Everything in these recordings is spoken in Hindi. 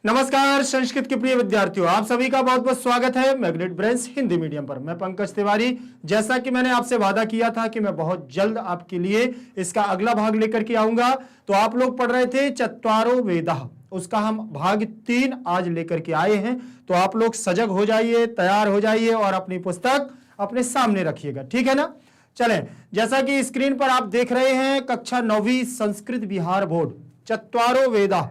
नमस्कार संस्कृत के प्रिय विद्यार्थियों, आप सभी का बहुत बहुत स्वागत है मैग्नेट ब्रेन्स हिंदी मीडियम पर। मैं पंकज तिवारी। जैसा कि मैंने आपसे वादा किया था कि मैं बहुत जल्द आपके लिए इसका अगला भाग लेकर के आऊंगा। तो आप लोग पढ़ रहे थे चत्वारो वेदाः, उसका हम भाग 3 आज लेकर के आए हैं। तो आप लोग सजग हो जाइए, तैयार हो जाइए और अपनी पुस्तक अपने सामने रखिएगा, ठीक है ना। चलें, जैसा कि स्क्रीन पर आप देख रहे हैं, कक्षा 9वीं संस्कृत बिहार बोर्ड चत्वारो वेदाः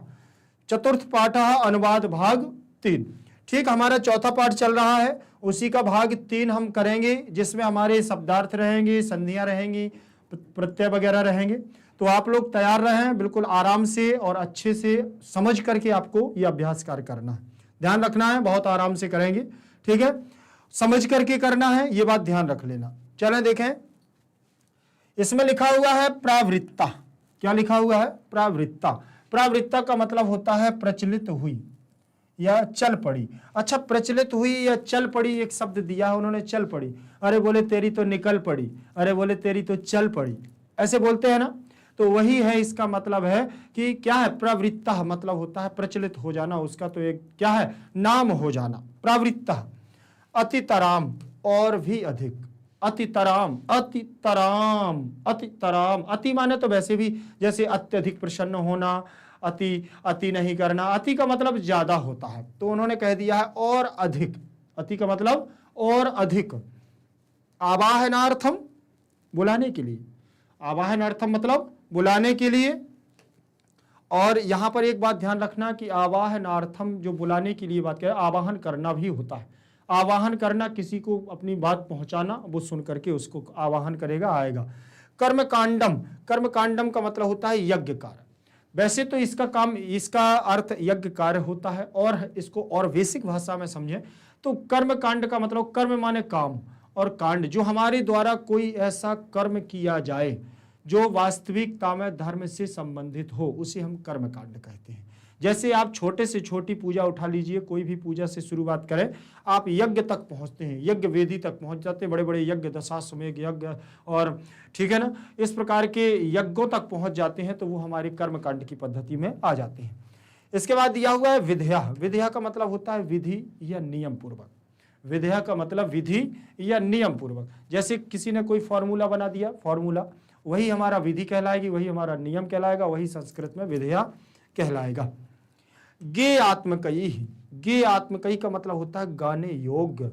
चतुर्थ पाठ अनुवाद भाग 3। ठीक, हमारा चौथा पाठ चल रहा है, उसी का भाग 3 हम करेंगे, जिसमें हमारे शब्दार्थ रहेंगे, संधियां रहेंगी, प्रत्यय वगैरह रहेंगे। तो आप लोग तैयार रहें, बिल्कुल आराम से और अच्छे से समझ करके आपको यह अभ्यास कार्य करना है। ध्यान रखना है, बहुत आराम से करेंगे, ठीक है, समझ करके करना है, ये बात ध्यान रख लेना। चलें देखें, इसमें लिखा हुआ है प्रावृत्ता। क्या लिखा हुआ है? प्रावृत्ता। प्रावृत्ता का मतलब होता है प्रचलित हुई या चल पड़ी। अच्छा, प्रचलित हुई या चल पड़ी एक शब्द दिया है उन्होंने, चल पड़ी। अरे बोले तेरी तो निकल पड़ी, अरे बोले तेरी तो चल पड़ी, ऐसे बोलते हैं ना। तो वही है, इसका मतलब है कि क्या है, प्रवृत्ता मतलब होता है प्रचलित हो जाना, उसका तो एक क्या है, नाम हो जाना। प्रवृत्ता। अतितराम, और भी अधिक। अतितराम, अतितराम, अतितराम। अति माने तो वैसे भी जैसे अत्यधिक प्रसन्न होना, अति नहीं करना। अति का मतलब ज्यादा होता है, तो उन्होंने कह दिया है और अधिक। अति का मतलब और अधिक। आवाहनार्थम, बुलाने के लिए। आवाहनार्थम मतलब बुलाने के लिए। और यहां पर एक बात ध्यान रखना कि आवाहनार्थम जो बुलाने के लिए बात करें, आवाहन करना भी होता है। आवाहन करना, किसी को अपनी बात पहुंचाना, वो सुन करके उसको आवाहन करेगा, आएगा। कर्मकांडम, कर्मकांडम का मतलब होता है यज्ञ कार्य। वैसे तो इसका काम, इसका अर्थ यज्ञ कार्य होता है, और इसको और बेसिक भाषा में समझें तो कर्मकांड का मतलब कर्म माने काम, और कांड जो हमारे द्वारा कोई ऐसा कर्म किया जाए जो वास्तविकता में धर्म से संबंधित हो, उसे हम कर्मकांड कहते हैं। जैसे आप छोटे से छोटी पूजा उठा लीजिए, कोई भी पूजा से शुरुआत करें, आप यज्ञ तक पहुंचते हैं, यज्ञ वेदी तक पहुंच जाते हैं, बड़े बड़े यज्ञ, दशाश्वमेध यज्ञ और ठीक है ना, इस प्रकार के यज्ञों तक पहुंच जाते हैं, तो वो हमारे कर्मकांड की पद्धति में आ जाते हैं। इसके बाद दिया हुआ है विधेय। विधेय का मतलब होता है विधि या नियम पूर्वक। विधेय का मतलब विधि या नियम पूर्वक। जैसे किसी ने कोई फॉर्मूला बना दिया, फॉर्मूला, वही हमारा विधि कहलाएगी, वही हमारा नियम कहलाएगा, वही संस्कृत में विधेय कहलाएगा। गे आत्मकई। गे आत्मकई का मतलब होता है गाने योग्य।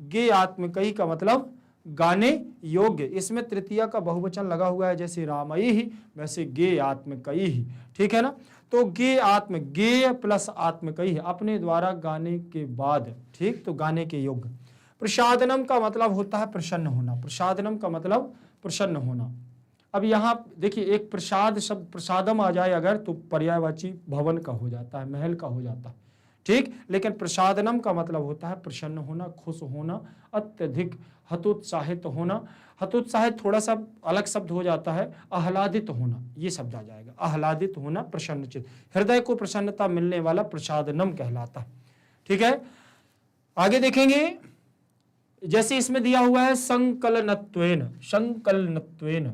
गे आत्मकई का मतलब गाने योग्य। इसमें तृतीया का बहुवचन लगा हुआ है, जैसे रामई ही वैसे गे आत्मकई ही, ठीक है ना। तो गे आत्म, गे प्लस आत्मकई, अपने द्वारा गाने के बाद, ठीक, तो गाने के योग्य। प्रसादनम का मतलब होता है प्रसन्न होना। प्रसादनम का मतलब प्रसन्न होना। अब यहाँ देखिए, एक प्रसाद शब्द, प्रसादम आ जाए अगर, तो पर्यायवाची भवन का हो जाता है, महल का हो जाता है, ठीक। लेकिन प्रसादनम का मतलब होता है प्रसन्न होना, खुश होना, अत्यधिक हतोत्साहित होना। हतोत्साहित थोड़ा सा अलग शब्द हो जाता है, आह्लादित होना, ये शब्द आ जाएगा। आह्लादित होना, प्रसन्नचित, हृदय को प्रसन्नता मिलने वाला प्रसादनम कहलाता है, ठीक है। आगे देखेंगे, जैसे इसमें दिया हुआ है संकलनत्वेन। संकलनत्वेन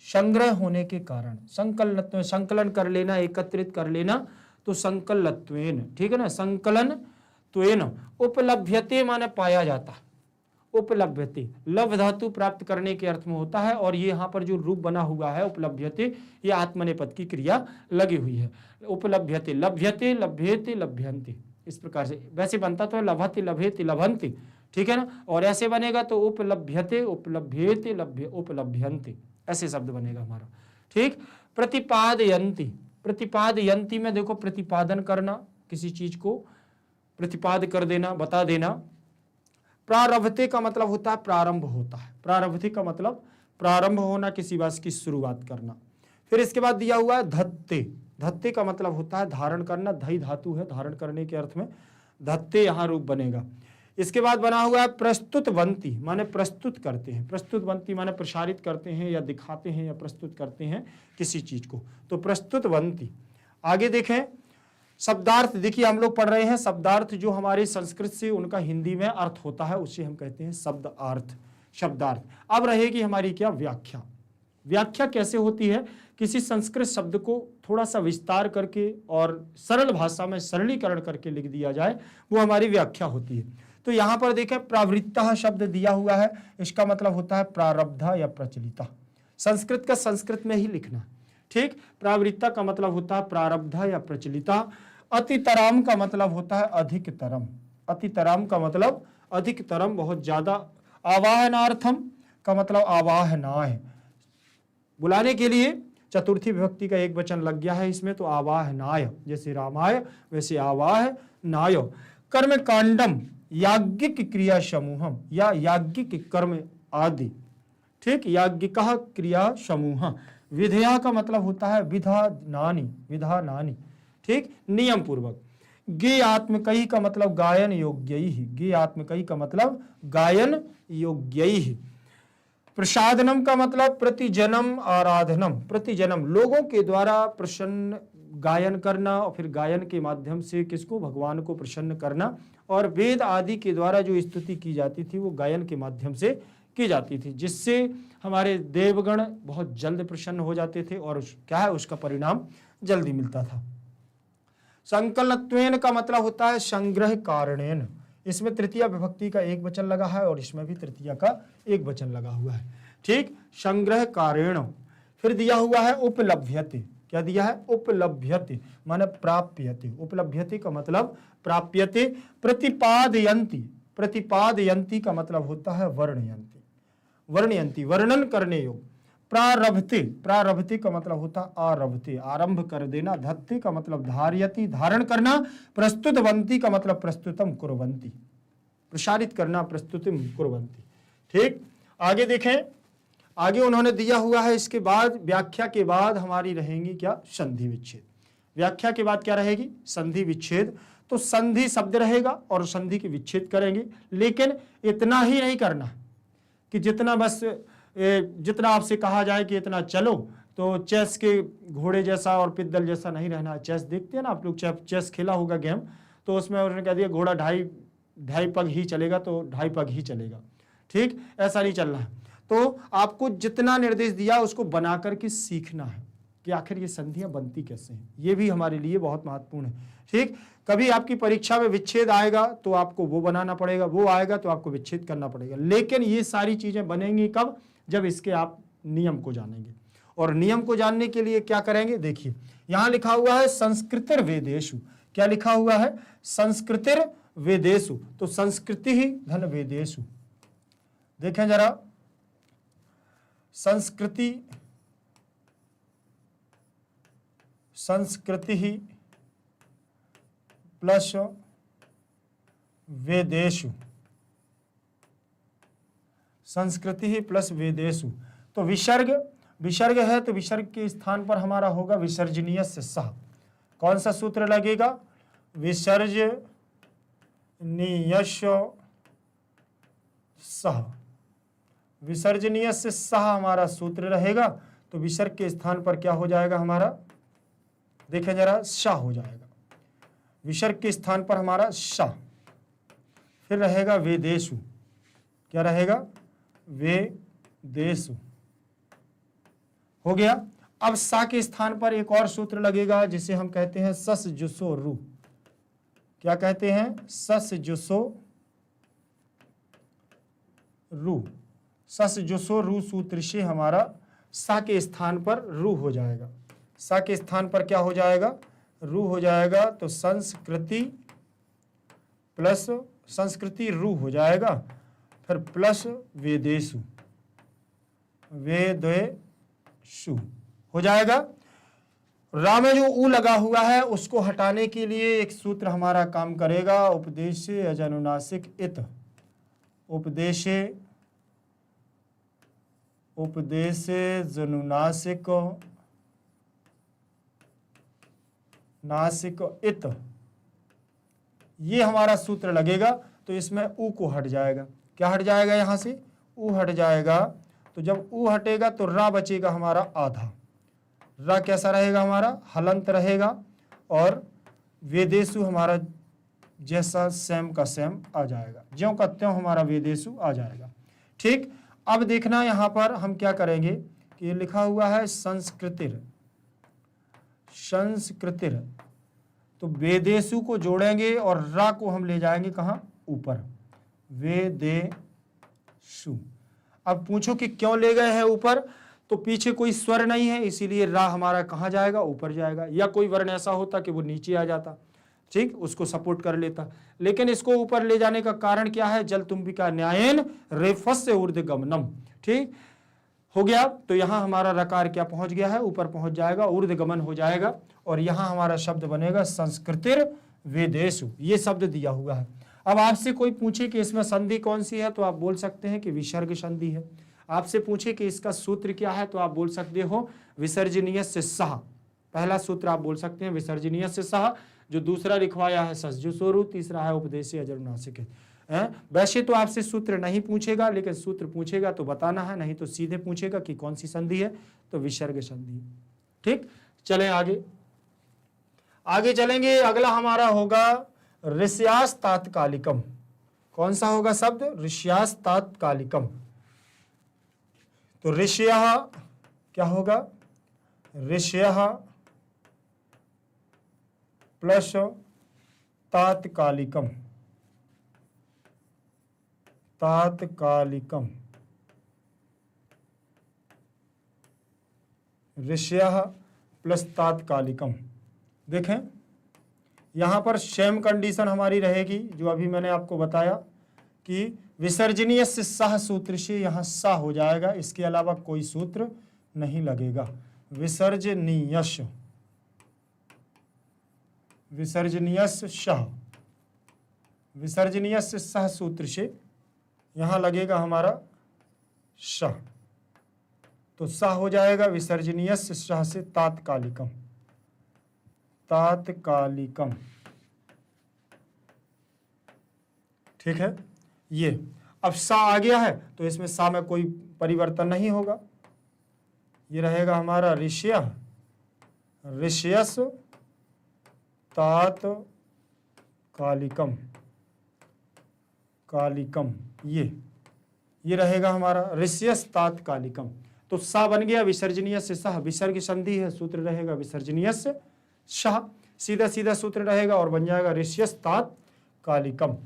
संग्रह होने के कारण, संकलनत्वेन संकलन कर लेना, एकत्रित कर लेना, तो संकलत्वेन, ठीक है ना। संकलन त्वेन उपलभ्यते माने पाया जाता है। उपलभ्यते लभ धातु प्राप्त करने के अर्थ में होता है, और ये यहाँ पर जो रूप बना हुआ है उपलभ्यते, ये आत्मनेपद की क्रिया लगी हुई है। उपलभ्यते, लभ्यते, लभ्येते, लभ्यन्ते, इस प्रकार से। वैसे बनता तो है लभते, लभेते, लभन्ते, ठीक है ना, और ऐसे बनेगा तो उपलभ्यते, उपलभ्येते, उपलभ्यन्ते, ऐसे शब्द बनेगा हमारा, ठीक। प्रतिपादयन्ति। प्रतिपादयन्ति में देखो, प्रतिपादन करना, किसी चीज को प्रतिपाद कर देना, बता देना। प्रारभते का मतलब होता है प्रारंभ होता है। प्रारभते का मतलब प्रारंभ होना, किसी बात की शुरुआत करना। फिर इसके बाद दिया हुआ है धत्ते। धत्ते का मतलब होता है धारण करना, धई धातु है, धारण करने के अर्थ में धत्ते यहाँ रूप बनेगा। इसके बाद बना हुआ है प्रस्तुतवंती, माने प्रस्तुत करते हैं। प्रस्तुतवंती माने प्रसारित करते हैं या दिखाते हैं या प्रस्तुत करते हैं किसी चीज को, तो प्रस्तुतवंती। आगे देखें, शब्दार्थ। देखिए, हम लोग पढ़ रहे हैं शब्दार्थ, जो हमारे संस्कृत से उनका हिंदी में अर्थ होता है, उसे हम कहते हैं शब्दार्थ, शब्दार्थ। अब रहेगी हमारी क्या, व्याख्या। व्याख्या कैसे होती है? किसी संस्कृत शब्द को थोड़ा सा विस्तार करके और सरल भाषा में सरलीकरण करके लिख दिया जाए, वो हमारी व्याख्या होती है। तो यहाँ पर देखें, प्रावृत्तः शब्द दिया हुआ है, इसका मतलब होता है प्रारब्धा या प्रचलिता। संस्कृत का संस्कृत में ही लिखना, ठीक। प्रावृत्ता का मतलब होता है प्रारब्धा या प्रचलिता। अतितराम का मतलब होता है अधिकतरम। अतितराम का मतलब अधिकतरम, बहुत ज्यादा। आवाहनार्थम का मतलब आवाहनाय, बुलाने के लिए। चतुर्थी विभक्ति का एक वचन लग गया है इसमें, तो आवाहनाय, जैसे रामाय वैसे आवाहनाय। कर्म कांडम याज्ञिक क्रिया समूहम, या याज्ञिक कर्म आदि, ठीक। याज्ञिक क्रिया समूह। विधेया का मतलब होता है विधानानि, विधानानि, ठीक, नियम पूर्वक। गेयात्मकई का मतलब गायन योग्यैः, गेयात्मकई का मतलब गायन योग्यैः। प्रसादनम का मतलब प्रतिजनम आराधनम, प्रतिजनम लोगों के द्वारा प्रसन्न गायन करना, और फिर गायन के माध्यम से किसको? भगवान को प्रसन्न करना। और वेद आदि के द्वारा जो स्तुति की जाती थी वो गायन के माध्यम से की जाती थी, जिससे हमारे देवगण बहुत जल्द प्रसन्न हो जाते थे और क्या है, उसका परिणाम जल्दी मिलता था। संकलत्वेन का मतलब होता है संग्रह कारणेन। इसमें तृतीया विभक्ति का एक वचन लगा है और इसमें भी तृतीया का एक वचन लगा हुआ है, ठीक। संग्रह कारेण। फिर दिया हुआ है उपलभ्यते। क्या दिया है? उपलभ्यते, माने प्राप्यते। उपलभ्यते का मतलब प्राप्यते। प्रतिपादयन्ति, प्रतिपादयन्ति का मतलब होता है वर्णयन्ति, वर्णयन्ति वर्णन करने योग। प्रारभते, प्रारभते का मतलब होता है आरभते, आरंभ कर देना। धत्ते का मतलब धारयति, धारण करना। प्रस्तुतवन्ति का मतलब प्रस्तुतम कुर्वन्ति, प्रसारित करना, प्रस्तुतिम कुर्वन्ति, ठीक। आगे देखें, आगे उन्होंने दिया हुआ है, इसके बाद व्याख्या के बाद हमारी रहेंगी क्या? संधि विच्छेद। व्याख्या के बाद क्या रहेगी? संधि विच्छेद। तो संधि शब्द रहेगा और संधि के विच्छेद करेंगे, लेकिन इतना ही नहीं करना कि जितना बस जितना आपसे कहा जाए कि इतना चलो, तो चेस के घोड़े जैसा और पिद्दल जैसा नहीं रहना। चेस देखते हैं ना आप लोग, चेस खेला होगा गेम, तो उसमें उन्होंने कह दिया घोड़ा ढाई पग ही चलेगा, तो 2.5 पग ही चलेगा, ठीक। ऐसा नहीं चलना है। तो आपको जितना निर्देश दिया उसको बना करके सीखना है कि आखिर ये संधियां बनती कैसे हैं। ये भी हमारे लिए बहुत महत्वपूर्ण है, ठीक। कभी आपकी परीक्षा में विच्छेद आएगा तो आपको वो बनाना पड़ेगा, वो आएगा तो आपको विच्छेद करना पड़ेगा। लेकिन ये सारी चीजें बनेंगी कब? जब इसके आप नियम को जानेंगे। और नियम को जानने के लिए क्या करेंगे? देखिए, यहां लिखा हुआ है संस्कृतिर वेदेषु। क्या लिखा हुआ है? संस्कृतिर वेदेषु। तो संस्कृति ही धन वेदेषु। देखें जरा, संस्कृति, संस्कृति ही प्लस वेदेषु, संस्कृति ही प्लस वेदेषु। तो विसर्ग, विसर्ग है तो विसर्ग के स्थान पर हमारा होगा विसर्जनीय से सह। कौन सा सूत्र लगेगा? विसर्जनीय सह, विसर्जनीय से सह हमारा सूत्र रहेगा। तो विसर्ग के स्थान पर क्या हो जाएगा हमारा? देखें जरा, शाह हो जाएगा। विसर्ग के स्थान पर हमारा शाह। फिर रहेगा वेदेषु। क्या रहेगा? वेदेषु हो गया। अब सा के स्थान पर एक और सूत्र लगेगा जिसे हम कहते हैं सस जुसो रू। क्या कहते हैं? सस जुसो रू। सस जुसो रू सूत्र से हमारा सा के स्थान पर रू हो जाएगा। सा के स्थान पर क्या हो जाएगा? रू हो जाएगा। तो संस्कृति प्लस संस्कृति रू हो जाएगा, फिर प्लस वेदेषु, वेदेषु हो जाएगा। रा में जो ऊ लगा हुआ है उसको हटाने के लिए एक सूत्र हमारा काम करेगा, उपदेशे अजनुनासिक इत। उपदेशे, उपदेशे जनुनासिक नासिक इत, ये हमारा सूत्र लगेगा। तो इसमें ऊ को हट जाएगा। क्या हट जाएगा? यहां से ऊ हट जाएगा। तो जब ऊ हटेगा तो रा बचेगा हमारा आधा। रा कैसा रहेगा हमारा? हलंत रहेगा। और वेदेषु हमारा जैसा सेम का सेम आ जाएगा, ज्यों का त्यों हमारा वेदेषु आ जाएगा, ठीक। अब देखना यहां पर हम क्या करेंगे कि ये लिखा हुआ है संस्कृतिर, संस्कृतिर, तो वेदेशु को जोड़ेंगे और रा को हम ले जाएंगे कहाँ, ऊपर, वेदेशु। अब पूछो कि क्यों ले गए हैं ऊपर, तो पीछे कोई स्वर नहीं है इसीलिए रा हमारा कहाँ जाएगा, ऊपर जाएगा, या कोई वर्ण ऐसा होता कि वो नीचे आ जाता, ठीक, उसको सपोर्ट कर लेता, लेकिन इसको ऊपर ले जाने का कारण क्या है, जल तुम्बिका न्यायन रेफस्य ऊर्ध्वगमनम, ठीक हो गया। तो यहाँ हमारा रकार क्या पहुंच गया है, ऊपर पहुंच जाएगा, ऊर्ध्वगमन हो जाएगा, और यहाँ हमारा शब्द बनेगा संस्कृतिर वेदेशु, ये शब्द दिया हुआ है। अब आपसे कोई पूछे कि इसमें संधि कौन सी है, तो आप बोल सकते हैं कि विसर्ग संधि है। आपसे पूछे कि इसका सूत्र क्या है, तो आप बोल सकते हो विसर्जनीय से सह, पहला सूत्र आप बोल सकते हैं विसर्जनीय से सह, जो दूसरा लिखवाया है ससजु सोरु, तीसरा है उपदेशी अजरुनासिक। वैसे तो आपसे सूत्र नहीं पूछेगा, लेकिन सूत्र पूछेगा तो बताना है, नहीं तो सीधे पूछेगा कि कौन सी संधि है, तो विसर्ग संधि। ठीक, चलें आगे, आगे चलेंगे। अगला हमारा होगा ऋष्यास तात्कालिकम। कौन सा होगा शब्द, ऋष्यास तात्कालिकम। तो ऋष्यः क्या होगा, ऋष्यः प्लस तात्कालिकम, तात्कालिकम, ऋष्यः प्लस तात्कालिकम। देखें यहाँ पर सेम कंडीशन हमारी रहेगी जो अभी मैंने आपको बताया कि विसर्जनीय से सह सूत्र से यहाँ सा हो जाएगा, इसके अलावा कोई सूत्र नहीं लगेगा। विसर्जनीयस, विसर्जनीयस सह, विसर्जनीयस सह सूत्र से यहाँ लगेगा हमारा सह, तो सा हो जाएगा विसर्जनीयस सह से तात्कालिकम, तात्कालिकम। ठीक है, ये अब सा आ गया है तो इसमें सा में कोई परिवर्तन नहीं होगा, ये रहेगा हमारा ऋष्य, ऋष्यस तात्कालिकम, कालिकम, ये रहेगा हमारा ऋष्यस तात्कालिकम। तो सा बन गया विसर्जनीय से सह, विसर्ग संधि है, सूत्र रहेगा विसर्जनीय से सह, सीधा सीधा सूत्र रहेगा और बन जाएगा ऋष्यस तात्कालिकम।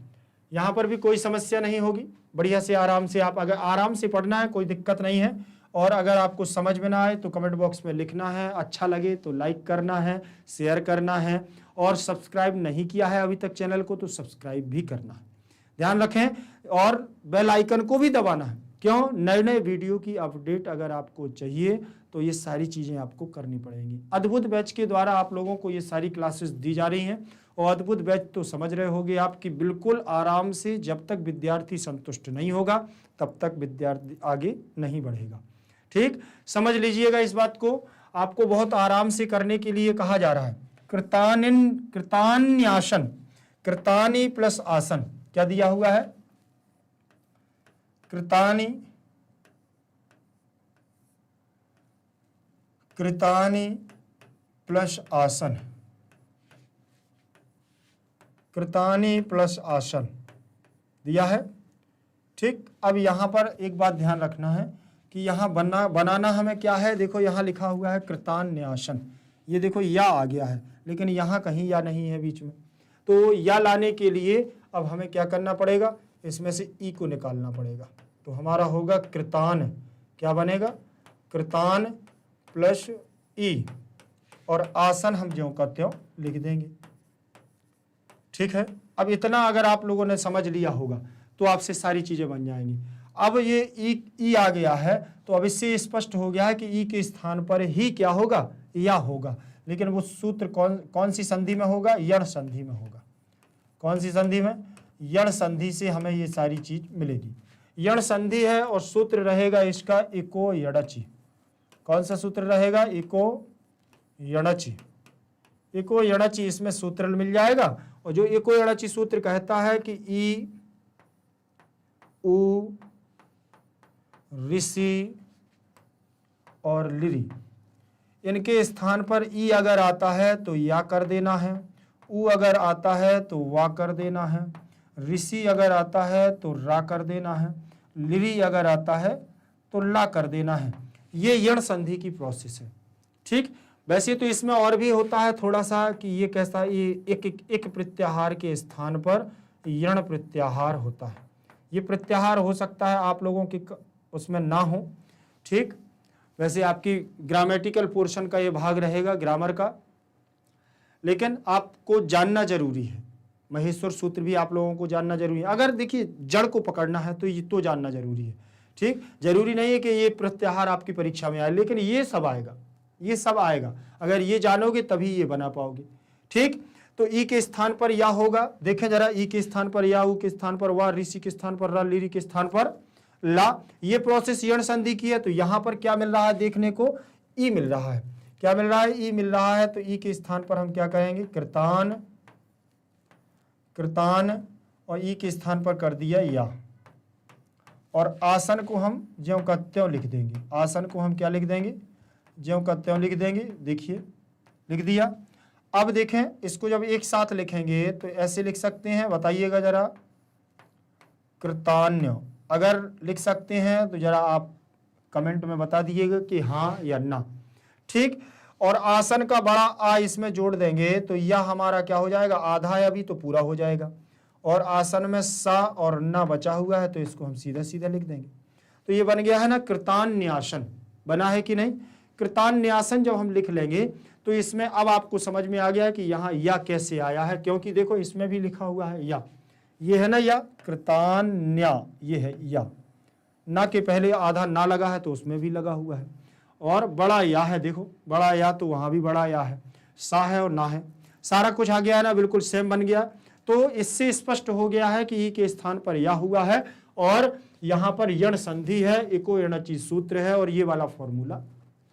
यहाँ पर भी कोई समस्या नहीं होगी, बढ़िया से आराम से, आप अगर आराम से पढ़ना है कोई दिक्कत नहीं है, और अगर आपको समझ में ना आए तो कमेंट बॉक्स में लिखना है, अच्छा लगे तो लाइक करना है, शेयर करना है, और सब्सक्राइब नहीं किया है अभी तक चैनल को तो सब्सक्राइब भी करना है, ध्यान रखें, और बेल आइकन को भी दबाना है। क्यों, नए नए वीडियो की अपडेट अगर आपको चाहिए तो ये सारी चीज़ें आपको करनी पड़ेंगी। अद्भुत बैच के द्वारा आप लोगों को ये सारी क्लासेस दी जा रही हैं, और अद्भुत बैच तो समझ रहे होंगे आप कि बिल्कुल आराम से, जब तक विद्यार्थी संतुष्ट नहीं होगा तब तक विद्यार्थी आगे नहीं बढ़ेगा। ठीक, समझ लीजिएगा इस बात को, आपको बहुत आराम से करने के लिए कहा जा रहा है। कृतान्यासन, कृतानि प्लस आसन, क्या दिया हुआ है, कृतानि, कृतानि प्लस आसन, कृतानि प्लस आसन दिया है। ठीक, अब यहाँ पर एक बात ध्यान रखना है कि यहाँ बनाना हमें क्या है, देखो यहाँ लिखा हुआ है कृतान्यासन, ये देखो या आ गया है, लेकिन यहाँ कहीं या नहीं है बीच में, तो या लाने के लिए अब हमें क्या करना पड़ेगा, इसमें से ई को निकालना पड़ेगा, तो हमारा होगा कृतान, क्या बनेगा, कृतान प्लस ई, और आसन हम ज्यों का त्यों लिख देंगे। ठीक है, अब इतना अगर आप लोगों ने समझ लिया होगा तो आपसे सारी चीजें बन जाएंगी। अब ये ई आ गया है तो अब इससे स्पष्ट हो गया है कि ई के स्थान पर ही क्या होगा, या होगा, लेकिन वो सूत्र कौन सी संधि में होगा, यण संधि में होगा। कौन सी संधि में, यण संधि से हमें ये सारी चीज मिलेगी। यण संधि है और सूत्र रहेगा इसका इको यणचि। कौन सा सूत्र रहेगा, इको यणचि, इको यणचि, इसमें सूत्र मिल जाएगा। और जो इको यणचि सूत्र कहता है कि ई उ ऋषि और लिरी, इनके स्थान पर ई अगर आता है तो या कर देना है, उ अगर आता है तो वा कर देना है, ऋषि अगर आता है तो रा कर देना है, लिरी अगर आता है तो ला कर देना है। ये यण संधि की प्रोसेस है। ठीक, वैसे तो इसमें और भी होता है थोड़ा सा कि ये कैसा, ये एक प्रत्याहार के स्थान पर यण प्रत्याहार होता है। ये प्रत्याहार हो सकता है आप लोगों के उसमें ना हो। ठीक, वैसे आपकी ग्रामेटिकल पोर्शन का ये भाग रहेगा ग्रामर का, लेकिन आपको जानना जरूरी है। महेश्वर सूत्र भी आप लोगों को जानना जरूरी है। अगर देखिए जड़ को पकड़ना है तो ये तो जानना जरूरी है। ठीक, जरूरी नहीं है कि ये प्रत्याहार आपकी परीक्षा में आए, लेकिन ये सब आएगा, ये सब आएगा। अगर ये जानोगे तभी ये बना पाओगे। ठीक, तो ई के स्थान पर या होगा, देखें जरा, ई के स्थान पर या, ऊ के स्थान पर वा, ऋषि के स्थान पर रा, लिरी के स्थान पर ला। ये प्रोसेस यण संधि की है। तो यहां पर क्या मिल रहा है देखने को, ई मिल रहा है। क्या मिल रहा है, ई मिल रहा है। तो ई के स्थान पर हम क्या कहेंगे, कृतान, कृतान, और ई के स्थान पर कर दिया या। और आसन को हम ज्यों का त्यों लिख देंगे, आसन को हम क्या लिख देंगे, ज्यों का त्यों लिख देंगे। देखिए लिख दिया। अब देखें इसको जब एक साथ लिखेंगे तो ऐसे लिख सकते हैं, बताइएगा जरा, कृतान्य। अगर लिख सकते हैं तो जरा आप कमेंट में बता दीजिएगा कि हाँ या ना। ठीक, और आसन का बड़ा आ इसमें जोड़ देंगे तो यह हमारा क्या हो जाएगा, आधा या भी तो पूरा हो जाएगा। और आसन में सा और ना बचा हुआ है तो इसको हम सीधा सीधा लिख देंगे। तो ये बन गया है ना कृतान्यासन, बना है कि नहीं। कृतान्यासन जब हम लिख लेंगे तो इसमें अब आपको समझ में आ गया है कि यहाँ या कैसे आया है, क्योंकि देखो इसमें भी लिखा हुआ है या, ये है ना या, कृतान्या, ये है या, ना के पहले आधा ना लगा है तो उसमें भी लगा हुआ है। और बड़ा या है, देखो बड़ा या, तो वहां भी बड़ा या है, सा है और ना है, सारा कुछ आ गया है ना, बिल्कुल सेम बन गया। तो इससे स्पष्ट हो गया है कि ई के स्थान पर या हुआ है और यहां पर यण संधि है, एको यणचि सूत्र है और ये वाला फॉर्मूला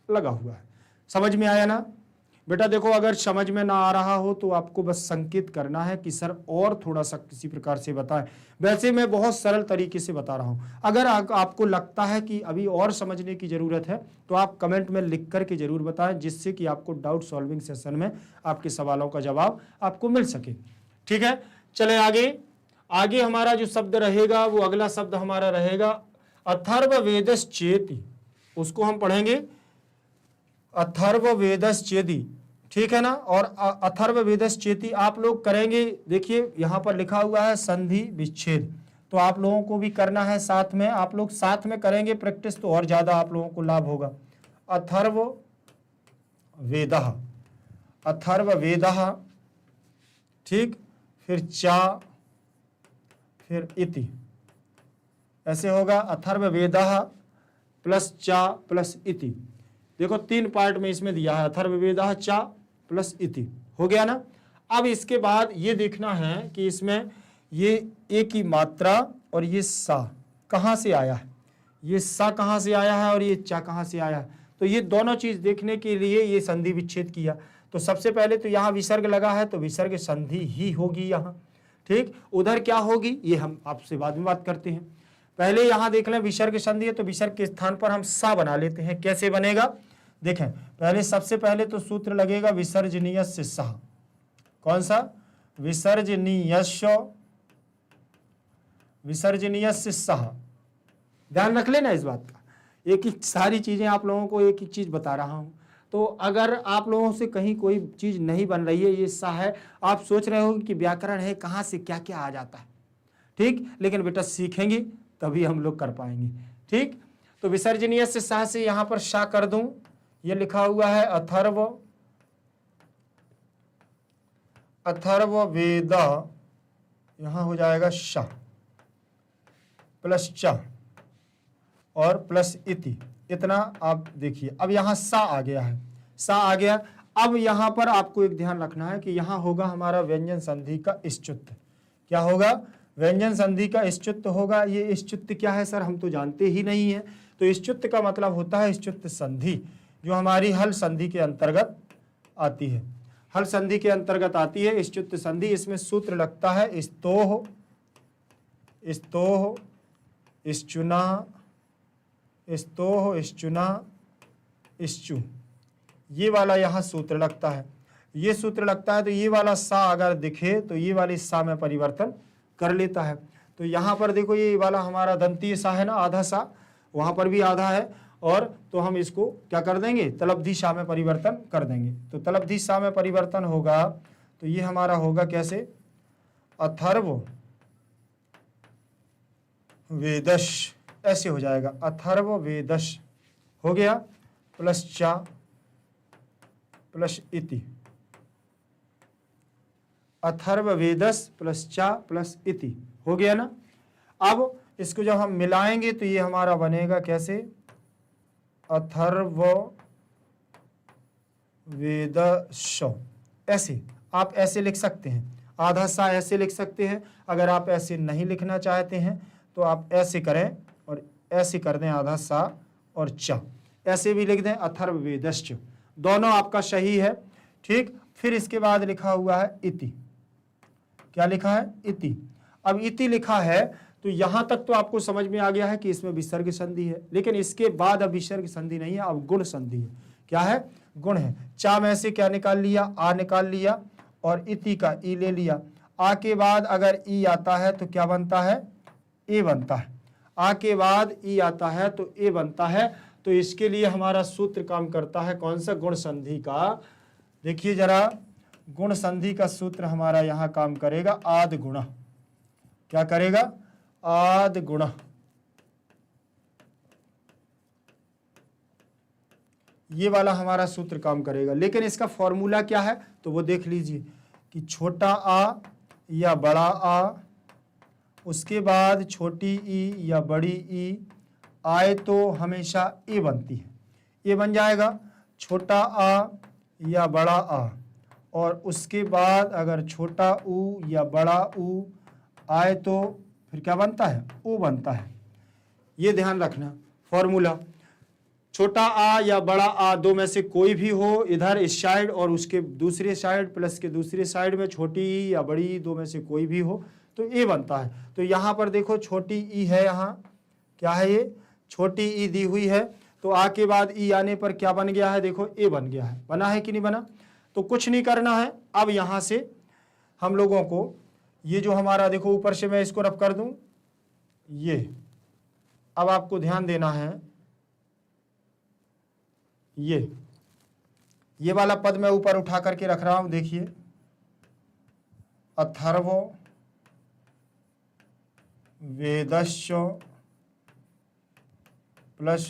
लगा हुआ है। समझ में आया ना बेटा। देखो अगर समझ में ना आ रहा हो तो आपको बस संकेत करना है कि सर और थोड़ा सा किसी प्रकार से बताएं। वैसे मैं बहुत सरल तरीके से बता रहा हूं। अगर आपको लगता है कि अभी और समझने की जरूरत है तो आप कमेंट में लिख करके जरूर बताएं, जिससे कि आपको डाउट सॉल्विंग सेशन में आपके सवालों का जवाब आपको मिल सके। ठीक है, चले आगे। आगे हमारा जो शब्द रहेगा वो अगला शब्द हमारा रहेगा अथर्ववेदश्चेति। उसको हम पढ़ेंगे अथर्ववेदश्चेति। ठीक है ना। और अथर्ववेदश्चेति आप लोग करेंगे। देखिए यहां पर लिखा हुआ है संधि विच्छेद, तो आप लोगों को भी करना है साथ में। आप लोग साथ में करेंगे प्रैक्टिस तो और ज्यादा आप लोगों को लाभ होगा। अथर्ववेदः, अथर्ववेदः, ठीक, फिर चा, फिर इति, ऐसे होगा अथर्ववेदः प्लस चा प्लस इति। देखो 3 पार्ट में इसमें दिया है, अथर्ववेदः चा प्लस इति, हो गया ना। अब इसके बाद ये देखना है कि इसमें ये ए की मात्रा और ये सा कहाँ से आया है, ये सा कहाँ से आया है और ये चा कहाँ से आया है। तो ये दोनों चीज देखने के लिए ये संधि विच्छेद किया। तो सबसे पहले तो यहाँ विसर्ग लगा है तो विसर्ग संधि ही होगी यहाँ। ठीक, उधर क्या होगी ये हम आपसे बाद में बात करते हैं। पहले यहाँ देख लें विसर्ग संधि है तो विसर्ग के स्थान पर हम सा बना लेते हैं। कैसे बनेगा देखें, पहले सबसे पहले तो सूत्र लगेगा विसर्जनीयस्य सः। कौन सा, विसर्जनीयस्य, विसर्जनीयस्य सः। ध्यान रख लेना इस बात का। एक ही सारी चीजें आप लोगों को एक ही चीज बता रहा हूं। तो अगर आप लोगों से कहीं कोई चीज नहीं बन रही है, ये सा है, आप सोच रहे हो कि व्याकरण है कहाँ से क्या क्या आ जाता है। ठीक, लेकिन बेटा सीखेंगे तभी हम लोग कर पाएंगे। ठीक, तो विसर्जनीयस्य सः से यहां पर शा कर दूं, ये लिखा हुआ है अथर्व, अथर्ववेद, यहां हो जाएगा शा प्लस चा और प्लस इति। इतना आप देखिए। अब यहां सा आ गया है, सा आ गया। अब यहां पर आपको एक ध्यान रखना है कि यहां होगा हमारा व्यंजन संधि का इश्चुत्त। क्या होगा, व्यंजन संधि का इश्चुत्त होगा। ये इश्चुत्त क्या है सर, हम तो जानते ही नहीं है। तो इश्चुत्त का मतलब होता है इश्चुत्त संधि, जो हमारी हल संधि के अंतर्गत आती है। हल संधि के अंतर्गत आती है इश्चुत्त संधि। इसमें सूत्र लगता है स्तोह, स्तोह, इश्चुना, स्तोह, इश्चुना, इश्चु, ये वाला यहाँ सूत्र लगता है। ये सूत्र लगता है तो ये वाला सा अगर दिखे तो ये वाली सा में परिवर्तन कर लेता है। तो यहाँ पर देखो ये वाला हमारा दंतीय सा है ना, आधा सा, वहाँ पर भी आधा है और तो हम इसको क्या कर देंगे, तलब दिशा में परिवर्तन कर देंगे। तो तलब दिशा में परिवर्तन होगा तो ये हमारा होगा कैसे, अथर्व वेदश, ऐसे हो जाएगा, अथर्व वेदश हो गया, प्लस चा प्लस इति, अथर्व वेदस प्लस चा प्लस इति हो गया ना। अब इसको जब हम मिलाएंगे तो ये हमारा बनेगा कैसे, अथर्व वेदश, ऐसे आप ऐसे लिख सकते हैं, आधा सा ऐसे लिख सकते हैं। अगर आप ऐसे नहीं लिखना चाहते हैं तो आप ऐसे करें और ऐसे कर दें, आधा सा और चा, ऐसे भी लिख दें, अथर्व वेदश्च, दोनों आपका सही है। ठीक, फिर इसके बाद लिखा हुआ है इति, क्या लिखा है, इति। अब इति लिखा है तो यहां तक तो आपको समझ में आ गया है कि इसमें विसर्ग संधि है, लेकिन इसके बाद अब विसर्ग संधि नहीं है, अब गुण संधि है। क्या है, गुण है। चा में से क्या निकाल लिया, आ निकाल लिया और इति का ई ले लिया। आ के बाद अगर ई आता है तो क्या बनता है, ए बनता है। आ के बाद ई आता है तो ए बनता है। तो इसके लिए हमारा सूत्र काम करता है कौन सा, गुण संधि का। देखिए जरा, गुण संधि का सूत्र हमारा यहां काम करेगा, आद गुणा, क्या करेगा, आद गुणा। ये वाला हमारा सूत्र काम करेगा, लेकिन इसका फॉर्मूला क्या है तो वो देख लीजिए कि छोटा आ या बड़ा आ, उसके बाद छोटी ई या बड़ी ई आए तो हमेशा ए बनती है, ए बन जाएगा, छोटा आ या बड़ा आ, और उसके बाद अगर छोटा ऊ या बड़ा ऊ आए तो फिर क्या बनता है, ऊ बनता है। ये ध्यान रखना फॉर्मूला, छोटा आ या बड़ा आ दो में से कोई भी हो, इधर इस साइड और उसके दूसरे साइड प्लस के दूसरे साइड में छोटी ई या बड़ी ई दो में से कोई भी हो तो ए बनता है। तो यहाँ पर देखो छोटी ई है, यहाँ क्या है, ये छोटी ई दी हुई है, तो आ के बाद ई आने पर क्या बन गया है, देखो ए बन गया है। बना है कि नहीं बना, तो कुछ नहीं करना है। अब यहाँ से हम लोगों को ये जो हमारा देखो ऊपर से मैं इसको रफ कर दूं, ये अब आपको ध्यान देना है, ये वाला पद मैं ऊपर उठा करके रख रहा हूं, देखिए, अथर्व वेदश्च प्लस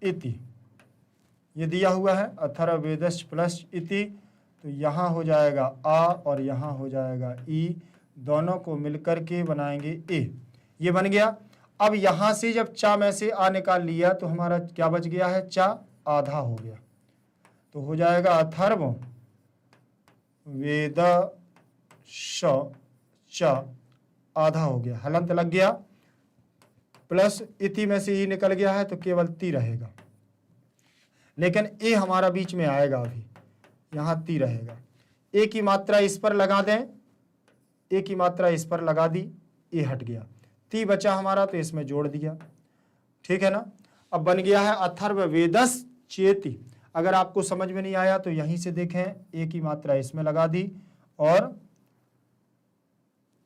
इति, ये दिया हुआ है अथर्व वेदश्च प्लस इति। तो यहाँ हो जाएगा आ और यहाँ हो जाएगा ई, दोनों को मिलकर के बनाएंगे ए, ये बन गया। अब यहाँ से जब चा में से आ निकाल लिया तो हमारा क्या बच गया है, चा आधा हो गया, तो हो जाएगा अथर्व वेद च, आधा हो गया, हलंत लग गया, प्लस इति में से ई निकल गया है तो केवल ती रहेगा, लेकिन ए हमारा बीच में आएगा, अभी यहाँ ती रहेगा। ए की मात्रा इस पर लगा दें, ए की मात्रा इस पर लगा दी, ए हट गया, ती बचा हमारा तो इसमें जोड़ दिया, ठीक है ना। अब बन गया है अथर्व वेदस चेति। अगर आपको समझ में नहीं आया तो यहीं से देखें, ए की मात्रा इसमें लगा दी और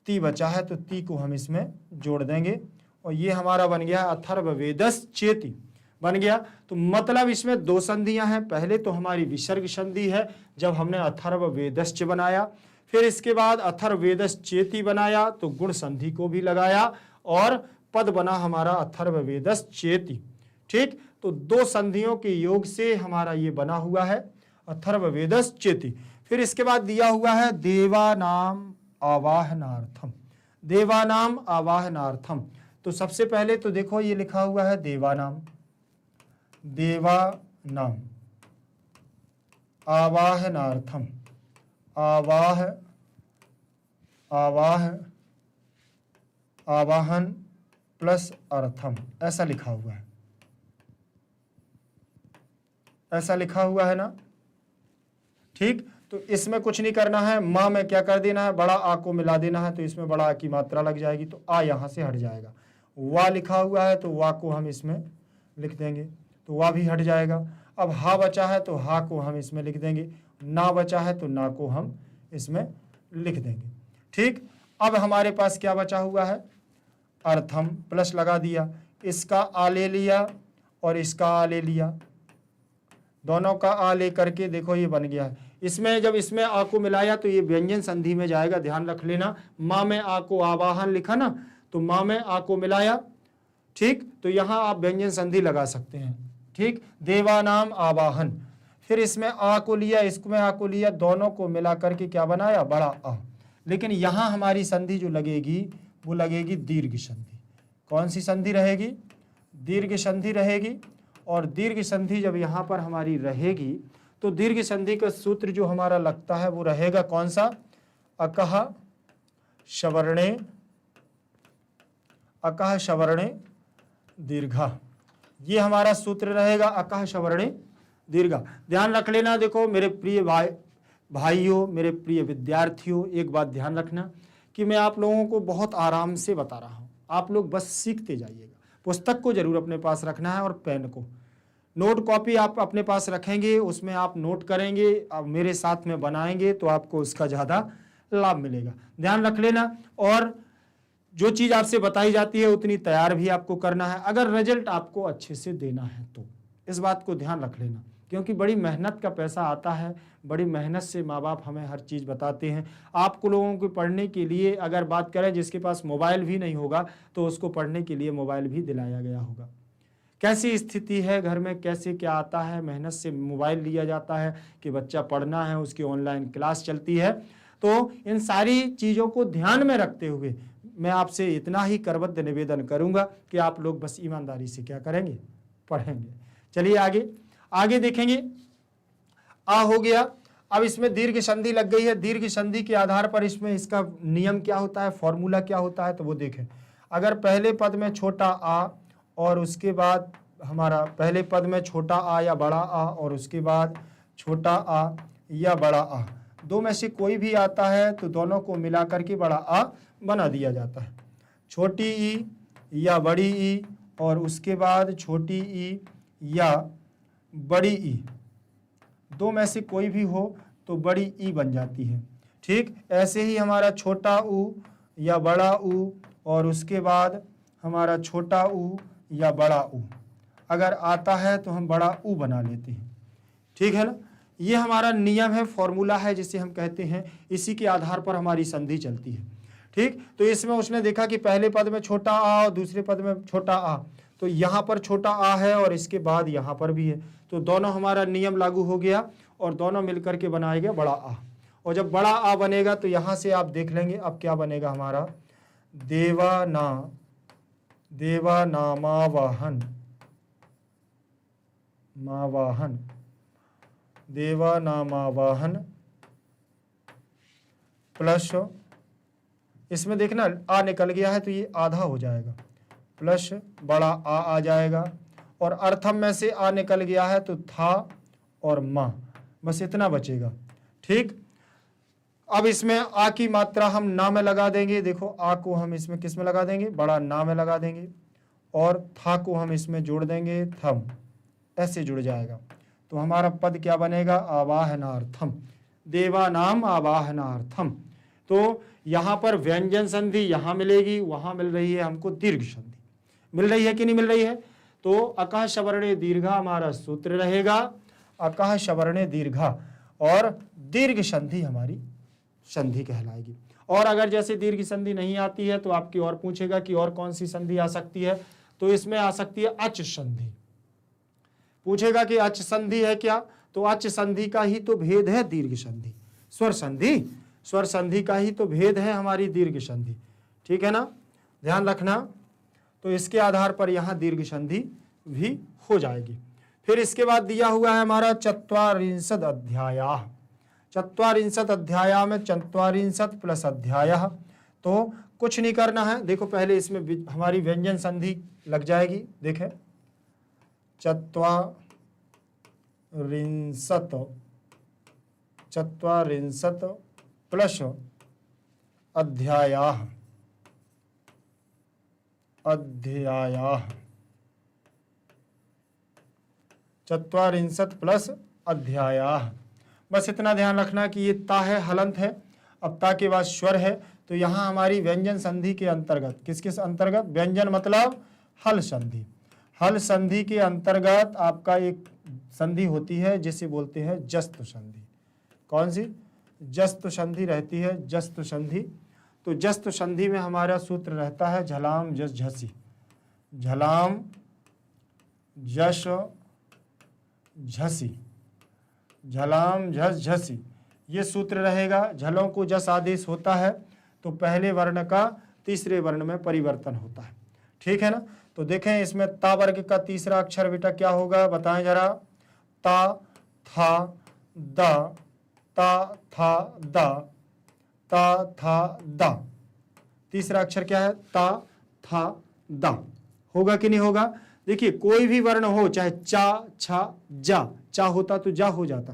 ती बचा है तो ती को हम इसमें जोड़ देंगे और ये हमारा बन गया अथर्व वेदस चेति बन गया। तो मतलब इसमें दो संधियां हैं, पहले तो हमारी विसर्ग संधि है जब हमने अथर्व वेदश्च बनाया, फिर इसके बाद अथर्व वेदस चेति बनाया तो गुण संधि को भी लगाया और पद बना हमारा अथर्व वेदस चेति। ठीक, तो दो संधियों के योग से हमारा ये बना हुआ है अथर्व वेदस चेति। फिर इसके बाद दिया हुआ है देवानाम आवाहनार्थम, देवानाम आवाहनार्थम। तो सबसे पहले तो देखो ये लिखा हुआ है देवानाम, देवानाम आवाहनार्थम, आवाहन प्लस अर्थम, ऐसा लिखा हुआ है, ऐसा लिखा हुआ है ना। ठीक, तो इसमें कुछ नहीं करना है, माँ में क्या कर देना है, बड़ा आ को मिला देना है, तो इसमें बड़ा आ की मात्रा लग जाएगी तो आ यहाँ से हट जाएगा। वा लिखा हुआ है तो वा को हम इसमें लिख देंगे तो वा भी हट जाएगा। अब हा बचा है तो हा को हम इसमें लिख देंगे, ना बचा है तो ना को हम इसमें लिख देंगे। ठीक, अब हमारे पास क्या बचा हुआ है, अर्थम, प्लस लगा दिया, इसका आ ले लिया और इसका आ ले लिया, दोनों का आ लेकर के देखो ये बन गया है। इसमें जब इसमें आ को मिलाया तो ये व्यंजन संधि में जाएगा, ध्यान रख लेना। माँ में आ को आवाहन लिखा ना, तो माँ में आ को मिलाया, ठीक, तो यहाँ आप व्यंजन संधि लगा सकते हैं, ठीक। देवानाम आवाहन, फिर इसमें आ को लिया, इसमें आ को लिया, दोनों को मिला करके क्या बनाया, बड़ा आ। लेकिन यहाँ हमारी संधि जो लगेगी वो लगेगी दीर्घ संधि। कौन सी संधि रहेगी, दीर्घ संधि रहेगी। और दीर्घ संधि जब यहाँ पर हमारी रहेगी तो दीर्घ संधि का सूत्र जो हमारा लगता है वो रहेगा कौन सा, अकह शवर्णे, अकह शवर्णे दीर्घा, ये हमारा सूत्र रहेगा, अकह शवर्णे दीर्घा। ध्यान रख लेना। देखो मेरे प्रिय भाइयों, मेरे प्रिय विद्यार्थियों, एक बात ध्यान रखना कि मैं आप लोगों को बहुत आराम से बता रहा हूँ, आप लोग बस सीखते जाइएगा। पुस्तक को जरूर अपने पास रखना है और पेन को, नोट कॉपी आप अपने पास रखेंगे, उसमें आप नोट करेंगे, अब मेरे साथ में बनाएंगे तो आपको उसका ज़्यादा लाभ मिलेगा। ध्यान रख लेना। और जो चीज़ आपसे बताई जाती है उतनी तैयार भी आपको करना है, अगर रिजल्ट आपको अच्छे से देना है तो इस बात को ध्यान रख लेना, क्योंकि बड़ी मेहनत का पैसा आता है, बड़ी मेहनत से माँ बाप हमें हर चीज़ बताते हैं। आपको लोगों को पढ़ने के लिए अगर बात करें, जिसके पास मोबाइल भी नहीं होगा तो उसको पढ़ने के लिए मोबाइल भी दिलाया गया होगा। कैसी स्थिति है घर में, कैसे क्या आता है, मेहनत से मोबाइल लिया जाता है कि बच्चा पढ़ना है, उसकी ऑनलाइन क्लास चलती है। तो इन सारी चीज़ों को ध्यान में रखते हुए मैं आपसे इतना ही करबद्ध निवेदन करूंगा कि आप लोग बस ईमानदारी से क्या करेंगे, पढ़ेंगे। चलिए आगे देखेंगे। आ हो गया। अब इसमें दीर्घ संधि लग गई है। दीर्घ संधि के आधार पर इसमें इसका नियम क्या होता है, फॉर्मूला क्या होता है, तो वो देखें। अगर पहले पद में छोटा आ और उसके बाद हमारा पहले पद में छोटा आ या बड़ा आ और उसके बाद छोटा आ या बड़ा आ, दो में से कोई भी आता है तो दोनों को मिला करके बड़ा आ बना दिया जाता है। छोटी ई या बड़ी ई और उसके बाद छोटी ई या बड़ी ई, दो में से कोई भी हो तो बड़ी ई बन जाती है, ठीक। ऐसे ही हमारा छोटा ऊ या बड़ा ऊ और उसके बाद हमारा छोटा ऊ या बड़ा ऊ अगर आता है तो हम बड़ा ऊ बना लेते हैं, ठीक है ना। ये हमारा नियम है, फॉर्मूला है जिसे हम कहते हैं, इसी के आधार पर हमारी संधि चलती है, ठीक। तो इसमें उसने देखा कि पहले पद में छोटा आ और दूसरे पद में छोटा आ, तो यहाँ पर छोटा आ है और इसके बाद यहाँ पर भी है, तो दोनों हमारा नियम लागू हो गया और दोनों मिलकर के बनाएगा बड़ा आ। और जब बड़ा आ बनेगा तो यहाँ से आप देख लेंगे अब क्या बनेगा हमारा, देवानामावाहन, मावाहन, देवानामावाहन प्लस, इसमें देखना आ निकल गया है तो ये आधा हो जाएगा, प्लस बड़ा आ जाएगा। और अर्थम में से आ निकल गया है तो था और माँ, बस इतना बचेगा, ठीक। अब इसमें आ की मात्रा हम ना में लगा देंगे। देखो आ को हम इसमें किस में लगा देंगे, बड़ा ना में लगा देंगे और था को हम इसमें जोड़ देंगे थम, ऐसे जुड़ जाएगा। तो हमारा पद क्या बनेगा, आवाहनार्थम, देवानाम आवाहनार्थम। तो यहाँ पर व्यंजन संधि यहाँ मिलेगी, वहाँ मिल रही है हमको दीर्घ संधि, मिल रही है कि नहीं मिल रही है। तो अकह शवर्णे दीर्घा हमारा सूत्र रहेगा, अकह शवर्णे दीर्घा, और दीर्घ संधि हमारी संधि कहलाएगी। और अगर जैसे दीर्घ संधि नहीं आती है तो आपकी और पूछेगा कि और कौन सी संधि आ सकती है, तो इसमें आ सकती है अच संधि। पूछेगा कि अच संधि है क्या, तो अच संधि का ही तो भेद है दीर्घ संधि। स्वर संधि का ही तो भेद है हमारी दीर्घ संधि, ठीक है ना, ध्यान रखना। तो इसके आधार पर यहाँ दीर्घ संधि भी हो जाएगी। फिर इसके बाद दिया हुआ है हमारा चत्वारिंशद अध्यायः। चत्वारिंशद अध्याय में चत्वारिंशद प्लस अध्यायः, तो कुछ नहीं करना है। देखो पहले इसमें हमारी व्यंजन संधि लग जाएगी, देखें चत्वारिंशत प्लस अध्यायः, चत्वारिंशत प्लस अध्यायः, बस इतना ध्यान रखना कि ये ता है, हलंत है। अब ता के बाद स्वर है, तो यहाँ हमारी व्यंजन संधि के अंतर्गत, किस किस अंतर्गत, व्यंजन मतलब हल संधि, हल संधि के अंतर्गत आपका एक संधि होती है जिसे बोलते हैं जस्तु संधि। कौन सी? जस्तु संधि रहती है, जस्तु संधि। तो जस्तु संधि में हमारा सूत्र रहता है झलाम जस झसी, झलाम जस झसी, झलाम झस झसी, ये सूत्र रहेगा। झलों को जस आदेश होता है तो पहले वर्ण का तीसरे वर्ण में परिवर्तन होता है, ठीक है ना। तो देखें इसमें ता वर्ग का तीसरा अक्षर बेटा क्या होगा, बताएं जरा। ता था दा, ता था दा, ता था दा, तीसरा अक्षर क्या है? ता था दा। होगा कि नहीं होगा? देखिए कोई भी वर्ण हो, चाहे चा छा जा, चा होता तो जा हो जाता,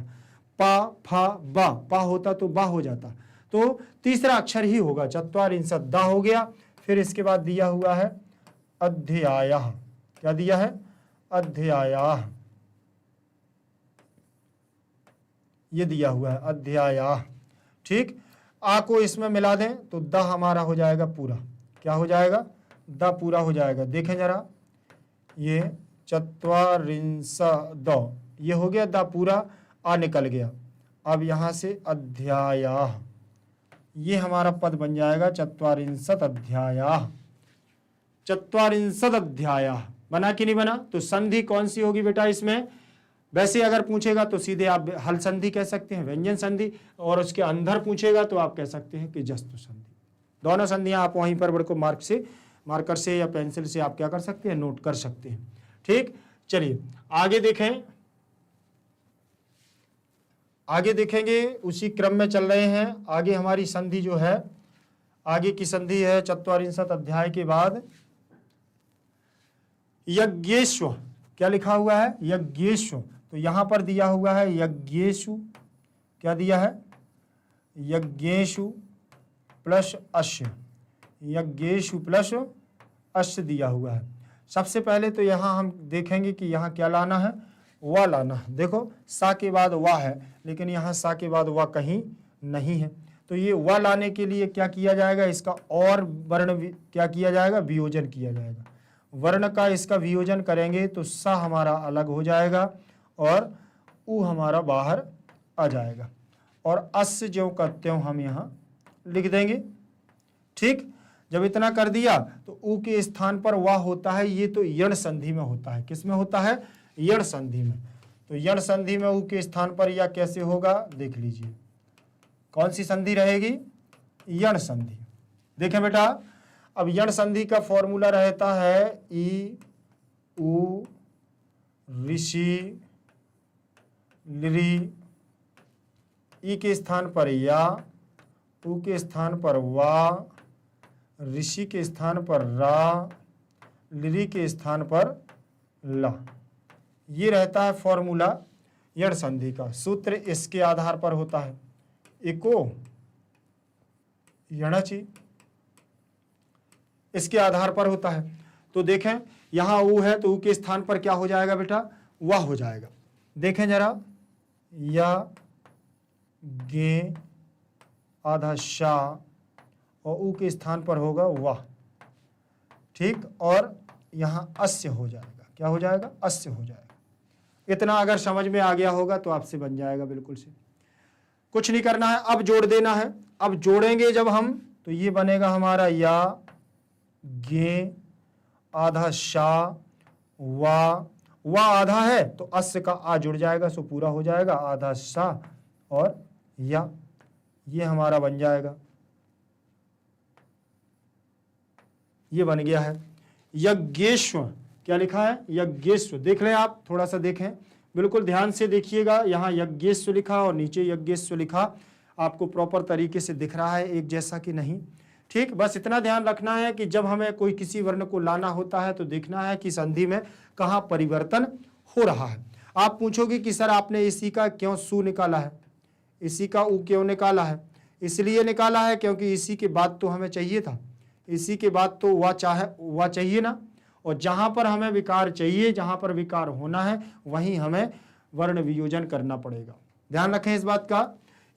पा फा बा, पा होता तो बा हो जाता, तो तीसरा अक्षर ही होगा। चत्वारिंशत् दा हो गया। फिर इसके बाद दिया हुआ है अध्यायः। क्या दिया है? अध्यायः, ये दिया हुआ है अध्यायः, ठीक। आ को इसमें मिला दें तो द हमारा हो जाएगा पूरा। क्या हो जाएगा? द पूरा हो जाएगा। देखें जरा, ये चत्वारिंश द, ये हो गया द पूरा, आ निकल गया। अब यहाँ से अध्यायः, ये हमारा पद बन जाएगा चत्वारिंशत् अध्यायः, चत्वारिंशत् अध्यायः। बना कि नहीं बना? तो संधि कौन सी होगी बेटा इसमें? वैसे अगर पूछेगा तो सीधे आप हल संधि कह सकते हैं, व्यंजन संधि, और उसके अंदर पूछेगा तो आप कह सकते हैं कि जस्तु संधि। दोनों संधियां आप वहीं पर बड़े को मार्कर से या पेंसिल से आप क्या कर सकते हैं? नोट कर सकते हैं, ठीक। चलिए आगे देखें, आगे देखेंगे, उसी क्रम में चल रहे हैं। आगे हमारी संधि जो है, आगे की संधि है चत्वारिंशत् अध्याय के बाद यज्ञेषु। क्या लिखा हुआ है? यज्ञेषु। तो यहां पर दिया हुआ है यज्ञेषु। क्या दिया है? यज्ञेषु प्लस अश्य, यज्ञेषु प्लस अश्य दिया हुआ है। सबसे पहले तो यहां हम देखेंगे कि यहां क्या लाना है? वा लाना है। देखो सा के बाद वा है, लेकिन यहाँ सा के बाद वा कहीं नहीं है। तो ये वा लाने के लिए क्या किया जाएगा? इसका और वर्ण क्या किया जाएगा? वियोजन किया जाएगा। वर्ण का इसका वियोजन करेंगे तो सा हमारा अलग हो जाएगा और उ हमारा बाहर आ जाएगा, और अस्य ज्यों का त्यों हम यहाँ लिख देंगे, ठीक। जब इतना कर दिया तो उ के स्थान पर वाह होता है, ये तो यण संधि में होता है। किस में होता है? यण संधि में। तो यण संधि में उ के स्थान पर या कैसे होगा? देख लीजिए कौन सी संधि रहेगी? यण संधि। देखें बेटा, अब यण संधि का फॉर्मूला रहता है ई उ ऋषि लिरी, ई के स्थान पर या, उ के स्थान पर वा, ऋषि के स्थान पर रा, लिरी के स्थान पर ला। ये रहता है फॉर्मूला यण संधि का। सूत्र इसके आधार पर होता है। इको यणचि, इसके आधार पर होता है। तो देखें यहां उ है तो उ के स्थान पर क्या हो जाएगा बेटा? वाह हो जाएगा। देखें जरा, या गे आधा शा, और उ के स्थान पर होगा वाह, ठीक। और यहां अस्य हो जाएगा। क्या हो जाएगा? अस्य हो जाएगा। इतना अगर समझ में आ गया होगा तो आपसे बन जाएगा बिल्कुल से। कुछ नहीं करना है, अब जोड़ देना है। अब जोड़ेंगे जब हम तो ये बनेगा हमारा या गे आधा शा वा आधा है तो अस्य का आ जुड़ जाएगा, सो पूरा हो जाएगा आधा शा और या, ये हमारा बन जाएगा। ये बन गया है यज्ञेश्व। क्या लिखा है? यज्ञेश्व। देख लें आप, थोड़ा सा देखें, बिल्कुल ध्यान से देखिएगा। यहाँ यज्ञेश्व लिखा और नीचे यज्ञेश्व लिखा, आपको प्रॉपर तरीके से दिख रहा है एक जैसा कि नहीं, ठीक। बस इतना ध्यान रखना है कि जब हमें कोई किसी वर्ण को लाना होता है तो देखना है कि संधि में कहाँ परिवर्तन हो रहा है। आप पूछोगे कि सर आपने इसी का क्यों सु निकाला है, इसी का उ क्यों निकाला है? इसलिए निकाला है क्योंकि इसी के बाद तो हमें चाहिए था, इसी के बाद तो वह चाहिए ना। और जहाँ पर हमें विकार चाहिए, जहाँ पर विकार होना है, वहीं हमें वर्ण वियोजन करना पड़ेगा। ध्यान रखें इस बात का।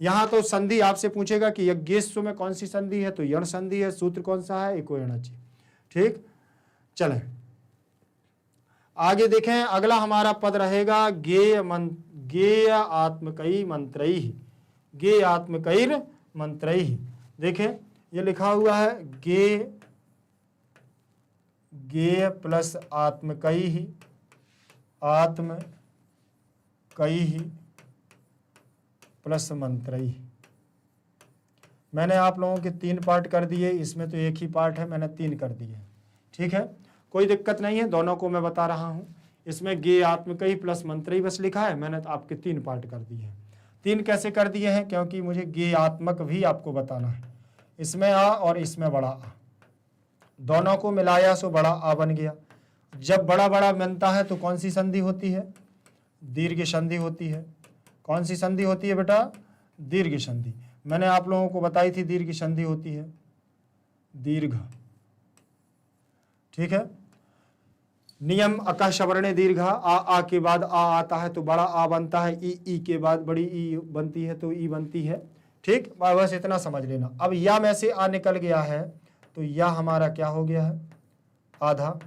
यहाँ तो संधि आपसे पूछेगा कि यज्ञेश्व में कौन सी संधि है, तो यण संधि है। सूत्र कौन सा है? इको यणचि, ठीक। चलें आगे देखें, अगला हमारा पद रहेगा गेय आत्मकई मंत्रैः, गेय आत्मकैर मंत्रैः। देखें ये लिखा हुआ है गेय प्लस आत्मकैः, आत्मकैः प्लस मंत्रैः। मैंने आप लोगों के 3 पार्ट कर दिए, इसमें तो एक ही पार्ट है, मैंने 3 कर दिए। ठीक है, कोई दिक्कत नहीं है, दोनों को मैं बता रहा हूँ। इसमें गेय आत्मकैः प्लस मंत्रैः बस लिखा है, मैंने तो आपके 3 पार्ट कर दिए हैं। 3 कैसे कर दिए हैं, क्योंकि मुझे गेयात्मक भी आपको बताना है। इसमें आ और इसमें बड़ा आ, दोनों को मिलाया सो बड़ा आ बन गया। जब बड़ा बड़ा बनता है तो कौन सी संधि होती है, दीर्घ संधि होती है। कौन सी संधि होती है बेटा, दीर्घ संधि। मैंने आप लोगों को बताई थी दीर्घ संधि होती है दीर्घ। ठीक है, नियम अकः सवर्णे दीर्घ, आ के बाद आ आता है तो बड़ा आ बनता है, ई के बाद बड़ी ई बनती है तो ई बनती है। ठीक, बस इतना समझ लेना। अब या में से आ निकल गया है तो या हमारा क्या हो गया है, आधा।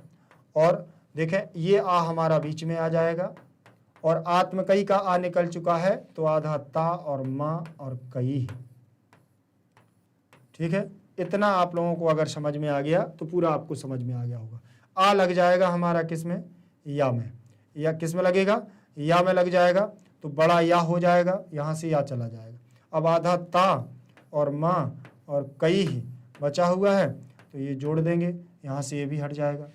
और देखें ये आ हमारा बीच में आ जाएगा, और आत्मकई का आ निकल चुका है तो आधा ता और माँ और कई। ठीक है, इतना आप लोगों को अगर समझ में आ गया तो पूरा आपको समझ में आ गया होगा। आ लग जाएगा हमारा किस में, या में। या किस में लगेगा, या में लग जाएगा तो बड़ा या हो जाएगा, यहाँ से या चला जाएगा। अब आधा ता और माँ और कई ही बचा हुआ है तो ये जोड़ देंगे, यहाँ से ये भी हट जाएगा।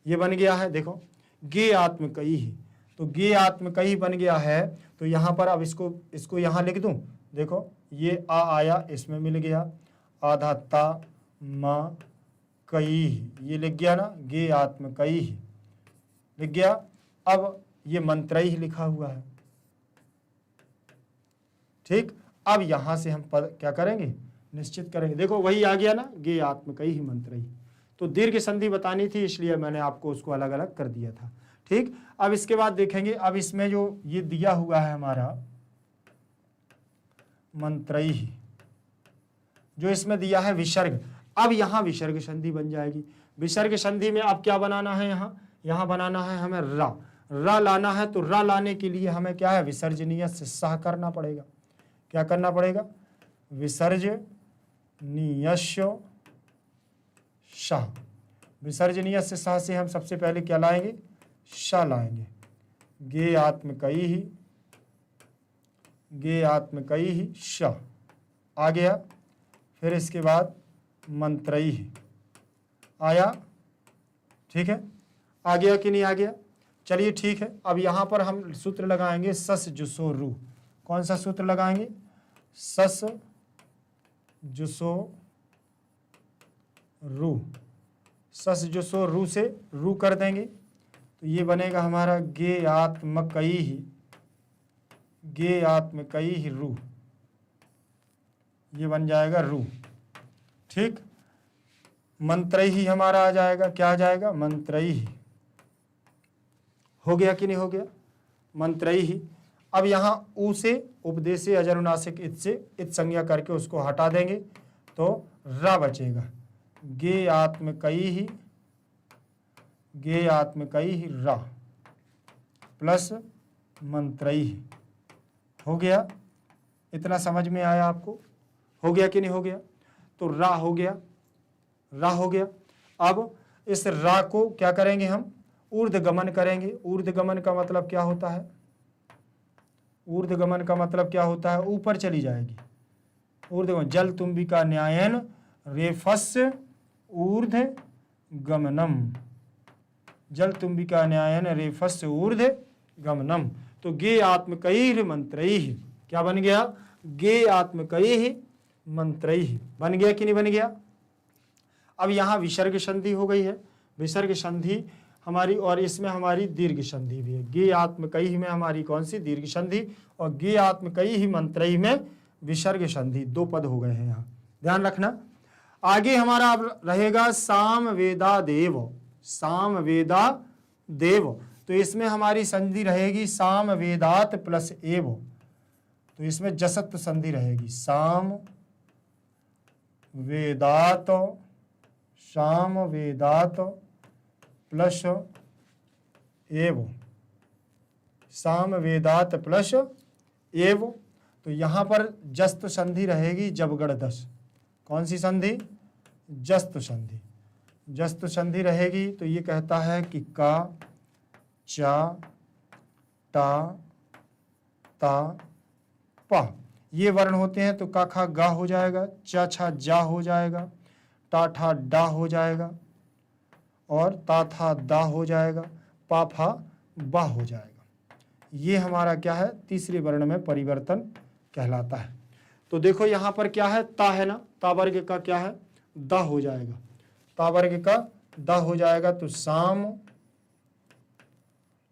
ये बन गया है, देखो गेय आत्मकई ही, तो गेय आत्मकई बन गया है। तो यहाँ पर अब इसको यहाँ लिख दूँ, देखो ये आ आया, इसमें मिल गया, आधा ता माँ कई, ये लिख गया ना, गेय आत्मकई लिख गया। अब ये मंत्रैः लिखा हुआ है। ठीक, अब यहां से हम पद क्या करेंगे, निश्चित करेंगे। देखो वही आ गया ना, गेय आत्मकैः मंत्रैः। तो दीर्घ संधि बतानी थी, इसलिए मैंने आपको उसको अलग अलग कर दिया था। ठीक, अब इसके बाद देखेंगे, अब इसमें जो ये दिया हुआ है हमारा मंत्रैः, जो इसमें दिया है विसर्ग, अब यहाँ विसर्ग संधि बन जाएगी। विसर्ग संधि में अब क्या बनाना है, यहाँ बनाना है हमें रा लाना है। तो रा लाने के लिए हमें क्या है, विसर्जनीय से सह करना पड़ेगा। क्या करना पड़ेगा, विसर्जनीय सह। विसर्जनीय से सह से हम सबसे पहले क्या लाएंगे, श लाएंगे। गेय आत्मकैः, गेय आत्मकैः श आ गया। फिर इसके बाद मंत्रैः आया। ठीक है, आ गया कि नहीं आ गया, चलिए ठीक है। अब यहाँ पर हम सूत्र लगाएंगे सस जुसो रू। कौन सा सूत्र लगाएंगे, सस जुसो रू। सस जुसो रू से रू कर देंगे तो ये बनेगा हमारा गेय आत्मकैः, गेय आत्मकैः रू, ये बन जाएगा रू। ठीक, मंत्रैः हमारा आ जाएगा, क्या आ जाएगा, मंत्रैः। हो गया कि नहीं हो गया, मंत्रैः। अब यहाँ ऊ से उपदेशे अजनुनासिक इत से इत संज्ञा करके उसको हटा देंगे तो रा बचेगा। गेय आत्मकैः, गेय आत्मकैः रा प्लस मंत्रैः। हो गया, इतना समझ में आया आपको, हो गया कि नहीं हो गया। तो रा हो गया, रा हो गया। अब इस रा को क्या करेंगे, हम ऊर्ध्वगमन करेंगे। ऊर्ध्वगमन का मतलब क्या होता है, ऊर्ध्वगमन का मतलब क्या होता है, ऊपर चली जाएगी। ऊर्ध्वगमन, जल तुम्बिका न्यायन रेफस्य ऊर्ध्वगमनम, जल तुम्बिका न्यायन रेफस्य ऊर्ध्वगमनम। तो गेय आत्मकैः मंत्रैः क्या बन गया, गेय आत्मकैः मंत्रैः बन गया कि नहीं बन गया। अब यहाँ विसर्ग संधि हो गई है, विसर्ग संधि हमारी, और इसमें हमारी दीर्घ संधि भी है। गेय आत्मकैः में हमारी कौन सी, दीर्घ संधि, और गेय आत्मकैः मंत्रैः में विसर्ग संधि। 2 पद हो गए हैं यहाँ, ध्यान रखना। आगे हमारा अब रहेगा सामवेदा देव, सामवेदा देव। तो इसमें हमारी संधि रहेगी सामवेदात प्लस एव, तो इसमें जसत्व संधि रहेगी। सामवेदात, सामवेदात प्लस एव, साम वेदात प्लस एव। तो यहाँ पर जस्त संधि रहेगी जबगढ़ दस। कौन सी संधि? जस्त संधि। जस्त संधि रहेगी तो ये कहता है कि का, चा, टा, ता, पा ये वर्ण होते हैं तो का खा गा हो जाएगा, चा छा जा हो जाएगा, टा ठा डा हो जाएगा और ता था दा हो जाएगा, पा फा बा हो जाएगा। ये हमारा क्या है? तीसरे वर्ण में परिवर्तन कहलाता है। तो देखो यहाँ पर क्या है? ता है ना, ता वर्ग का क्या है? दा हो जाएगा, ता वर्ग का दा हो जाएगा। तो साम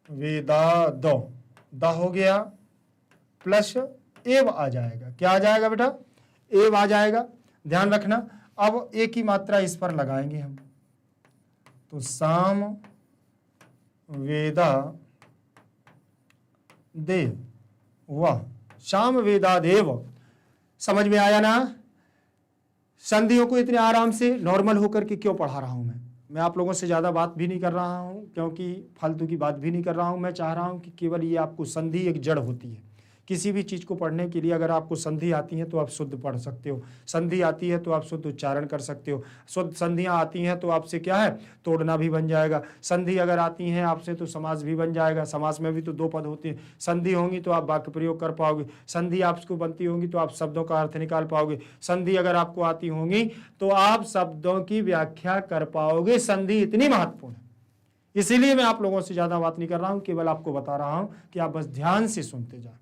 वेदा दो, दा हो गया प्लस एव आ जाएगा। क्या आ जाएगा बेटा? एव आ जाएगा। ध्यान रखना। अब एक ही मात्रा इस पर लगाएंगे हम। तो साम वेदा देव, वाह, शाम वेदा देव। समझ में आया ना? संधियों को इतने आराम से नॉर्मल होकर के क्यों पढ़ा रहा हूं मैं आप लोगों से ज़्यादा बात भी नहीं कर रहा हूं, क्योंकि फालतू की बात भी नहीं कर रहा हूं। मैं चाह रहा हूं कि केवल ये आपको संधि एक जड़ होती है। किसी भी चीज़ को पढ़ने के लिए अगर आपको संधि आती है तो आप शुद्ध पढ़ सकते हो, संधि आती है तो आप शुद्ध उच्चारण कर सकते हो, शुद्ध संधियाँ आती हैं तो आपसे क्या है? तोड़ना भी बन जाएगा। संधि अगर आती हैं आपसे तो समास भी बन जाएगा। समास में भी तो दो पद होते हैं। संधि होंगी तो आप वाक्य प्रयोग कर पाओगे, संधि आपको बनती होंगी तो आप शब्दों का अर्थ निकाल पाओगे, संधि अगर आपको आती होंगी तो आप शब्दों की व्याख्या कर पाओगे। संधि इतनी महत्वपूर्ण है, इसीलिए मैं आप लोगों से ज़्यादा बात नहीं कर रहा हूँ, केवल आपको बता रहा हूँ कि आप बस ध्यान से सुनते जाएं।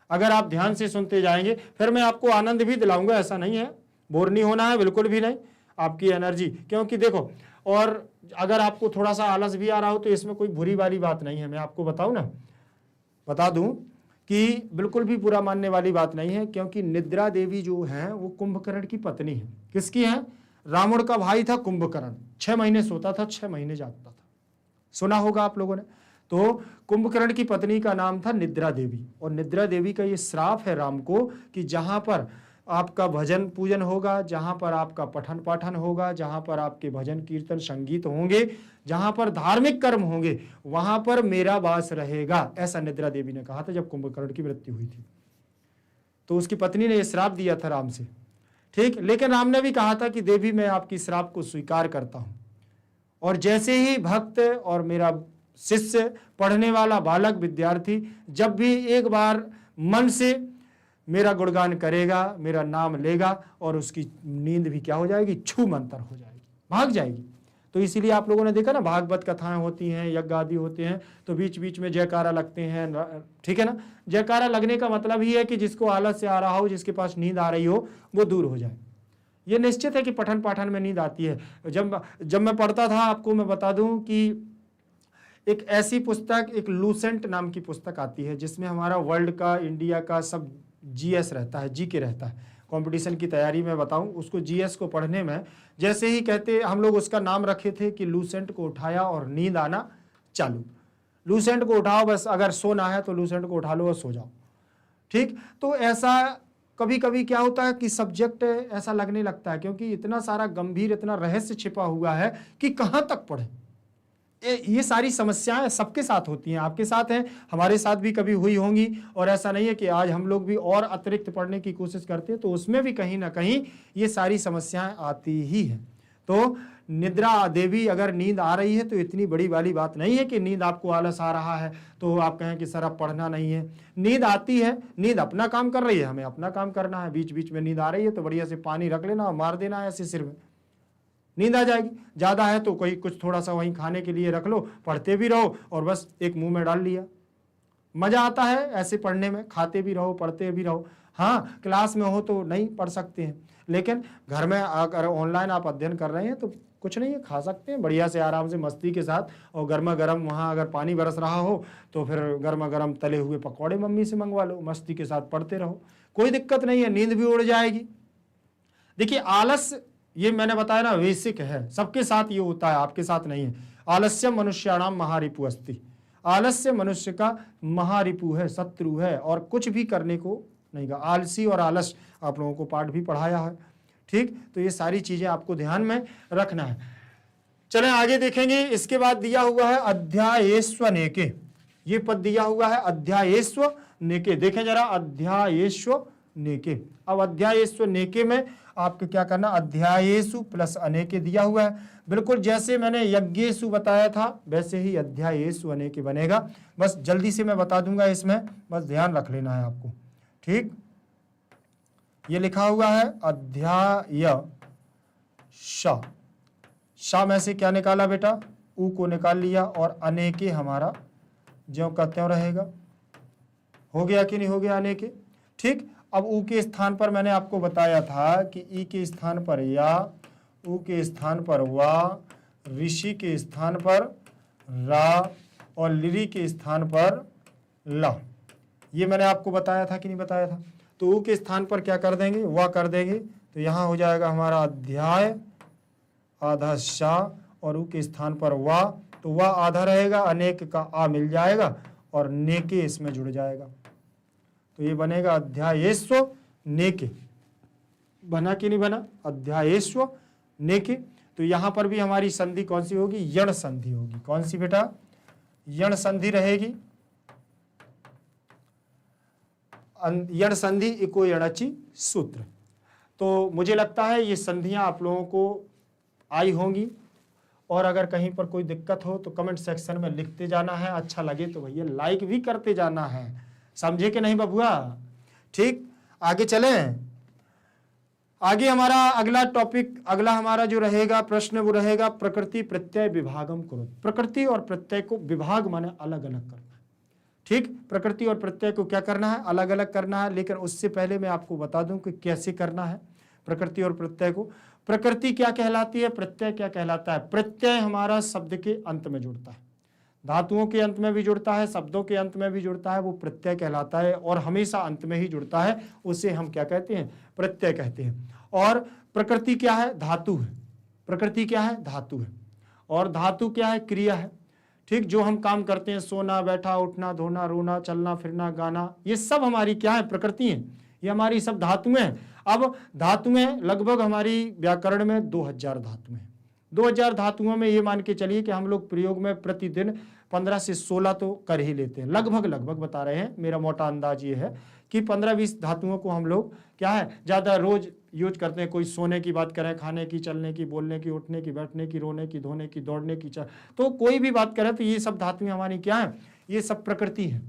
अगर आप ध्यान से सुनते जाएंगे फिर मैं आपको आनंद भी दिलाऊंगा, ऐसा नहीं है, बोर नहीं होना है, बिल्कुल भी नहीं। आपकी एनर्जी, क्योंकि देखो, और अगर आपको थोड़ा सा आलस भी आ रहा हो तो इसमें कोई बुरी वाली बात नहीं है। मैं आपको बताऊं ना, बता दूं कि बिल्कुल भी बुरा मानने वाली बात नहीं है, क्योंकि निद्रा देवी जो है वो कुंभकर्ण की पत्नी है। किसकी है? रावण का भाई था कुंभकर्ण। 6 महीने सोता था, 6 महीने जागता था। सुना होगा आप लोगों ने। तो कुंभकर्ण की पत्नी का नाम था निद्रा देवी, और निद्रा देवी का ये श्राप है राम को कि जहां पर आपका भजन पूजन होगा, जहां पर आपका पठन पाठन होगा, जहां पर आपके भजन कीर्तन संगीत होंगे, जहां पर धार्मिक कर्म होंगे, वहां पर मेरा वास रहेगा। ऐसा निद्रा देवी ने कहा था जब कुंभकर्ण की मृत्यु हुई थी। तो उसकी पत्नी ने यह श्राप दिया था राम से, ठीक। लेकिन राम ने भी कहा था कि देवी मैं आपकी श्राप को स्वीकार करता हूं, और जैसे ही भक्त और मेरा शिष्य, पढ़ने वाला बालक, विद्यार्थी जब भी एक बार मन से मेरा गुणगान करेगा, मेरा नाम लेगा, और उसकी नींद भी क्या हो जाएगी? छू मंतर हो जाएगी, भाग जाएगी। तो इसीलिए आप लोगों ने देखा ना, भागवत कथाएं होती हैं, यज्ञ आदि होते हैं, तो बीच बीच में जयकारा लगते हैं, ठीक है ना। जयकारा लगने का मतलब ही है कि जिसको आलस से आ रहा हो, जिसके पास नींद आ रही हो, वो दूर हो जाए। ये निश्चित है कि पठन पाठन में नींद आती है। जब मैं पढ़ता था, आपको मैं बता दूं कि एक ऐसी पुस्तक, एक लूसेंट नाम की पुस्तक आती है, जिसमें हमारा वर्ल्ड का, इंडिया का सब जीएस रहता है, जीके रहता है। कंपटीशन की तैयारी में बताऊं, उसको जीएस को पढ़ने में जैसे ही कहते, हम लोग उसका नाम रखे थे कि लूसेंट को उठाया और नींद आना चालू। लूसेंट को उठाओ, बस अगर सोना है तो लूसेंट को उठा लो और सो जाओ, ठीक। तो ऐसा कभी कभी क्या होता है कि सब्जेक्ट ऐसा लगने लगता है, क्योंकि इतना सारा गंभीर, इतना रहस्य छिपा हुआ है कि कहाँ तक पढ़े। ये सारी समस्याएं सबके साथ होती हैं, आपके साथ हैं, हमारे साथ भी कभी हुई होंगी। और ऐसा नहीं है कि आज हम लोग भी और अतिरिक्त पढ़ने की कोशिश करते हैं तो उसमें भी कहीं ना कहीं ये सारी समस्याएं आती ही हैं। तो निद्रा देवी अगर नींद आ रही है तो इतनी बड़ी वाली बात नहीं है कि नींद आपको आलस आ रहा है तो आप कहें कि सर अब पढ़ना नहीं है। नींद आती है, नींद अपना काम कर रही है, हमें अपना काम करना है। बीच बीच में नींद आ रही है तो बढ़िया से पानी रख लेना और मार देना है ऐसे सिर में, नींद आ जाएगी। ज़्यादा है तो कोई कुछ थोड़ा सा वहीं खाने के लिए रख लो, पढ़ते भी रहो और बस एक मुंह में डाल लिया। मज़ा आता है ऐसे पढ़ने में, खाते भी रहो, पढ़ते भी रहो। हाँ, क्लास में हो तो नहीं पढ़ सकते हैं, लेकिन घर में अगर ऑनलाइन आप अध्ययन कर रहे हैं तो कुछ नहीं है, खा सकते हैं बढ़िया से आराम से मस्ती के साथ। और गर्मा गर्म वहाँ अगर पानी बरस रहा हो तो फिर गर्मा गर्म तले हुए पकौड़े मम्मी से मंगवा लो, मस्ती के साथ पढ़ते रहो, कोई दिक्कत नहीं है, नींद भी उड़ जाएगी। देखिए आलस, ये मैंने बताया ना, बेसिक है, सबके साथ ये होता है, आपके साथ नहीं है। आलस्य मनुष्याणाम महारिपु अस्ति, आलस्य मनुष्य का महारिपु है, शत्रु है, और कुछ भी करने को नहीं का। आलसी और आलस आप लोगों को पाठ भी पढ़ाया है, ठीक। तो ये सारी चीजें आपको ध्यान में रखना है। चलें आगे देखेंगे। इसके बाद दिया हुआ है अध्यायेष्व नेके, ये पद दिया हुआ है अध्यायेष्व नेके। देखें जरा, अध्यायेष्व नेके। अब अध्यायेष्व नेके में आपको क्या करना, अध्यायेषु प्लस अनेके दिया हुआ है। बिल्कुल जैसे मैंने यज्ञेषु बताया था वैसे ही अध्यायेषु अनेके बनेगा। बस जल्दी से मैं बता दूंगा, इसमें बस ध्यान रख लेना है आपको। ठीक, ये लिखा हुआ है अध्याय शा में से क्या निकाला बेटा, ऊ को निकाल लिया और अनेके हमारा ज्यों का त्यों रहेगा। हो गया कि नहीं हो गया अनेके। ठीक, अब ऊ के स्थान पर मैंने आपको बताया था कि ई के स्थान पर या, ऊ के स्थान पर वा, ऋषि के स्थान पर रा और लिरी के स्थान पर ला। ये मैंने आपको बताया था कि नहीं बताया था। तो ऊ के स्थान पर क्या कर देंगे, वा कर देंगे, तो यहाँ हो जाएगा हमारा अध्याय आधा शा और ऊ के स्थान पर वा, तो वा आधा रहेगा, अनेक का आ मिल जाएगा और नेके इसमें जुड़ जाएगा। तो ये बनेगा अध्यायेष्व नेके। बना कि नहीं बना, अध्यायेष्व नेके। तो यहां पर भी हमारी संधि कौन सी होगी, यण संधि होगी। कौन सी बेटा, यण संधि रहेगी। यण संधि इको यणचि सूत्र। तो मुझे लगता है ये संधियां आप लोगों को आई होंगी, और अगर कहीं पर कोई दिक्कत हो तो कमेंट सेक्शन में लिखते जाना है। अच्छा लगे तो भैया लाइक भी करते जाना है, समझे कि नहीं बबुआ। ठीक, आगे चलें। आगे हमारा अगला टॉपिक, अगला हमारा जो रहेगा प्रश्न वो रहेगा प्रकृति प्रत्यय विभागम करो। प्रकृति और प्रत्यय को विभाग माने अलग अलग करना है। ठीक, प्रकृति और प्रत्यय को क्या करना है, अलग अलग करना है। लेकिन उससे पहले मैं आपको बता दूं कि कैसे करना है प्रकृति और प्रत्यय को। प्रकृति क्या कहलाती है, प्रत्यय क्या कहलाता है। प्रत्यय हमारा शब्द के अंत में जुड़ता है, धातुओं के अंत में भी जुड़ता है, शब्दों के अंत में भी जुड़ता है, वो प्रत्यय कहलाता है। और हमेशा अंत में ही जुड़ता है, उसे हम क्या कहते हैं, प्रत्यय कहते हैं। और प्रकृति क्या है, धातु है। प्रकृति क्या है, धातु है। और धातु क्या है, क्रिया है। ठीक, जो हम काम करते हैं, सोना, बैठा, उठना, धोना, रोना, चलना फिरना, गाना, ये सब हमारी क्या है, प्रकृति है। ये हमारी सब धातुएं हैं। अब धातुएं लगभग हमारी व्याकरण में 2000 धातुएं हैं। 2000 धातुओं में ये मान के चलिए कि हम लोग प्रयोग में प्रतिदिन 15 से 16 तो कर ही लेते हैं। लगभग लगभग बता रहे हैं, मेरा मोटा अंदाज ये है कि 15-20 धातुओं को हम लोग क्या है ज़्यादा रोज यूज करते हैं। कोई सोने की बात करें, खाने की, चलने की, बोलने की, उठने की, बैठने की, रोने की, धोने की, दौड़ने की, तो कोई भी बात करें तो ये सब धातुएं हमारी क्या है, ये सब प्रकृति है।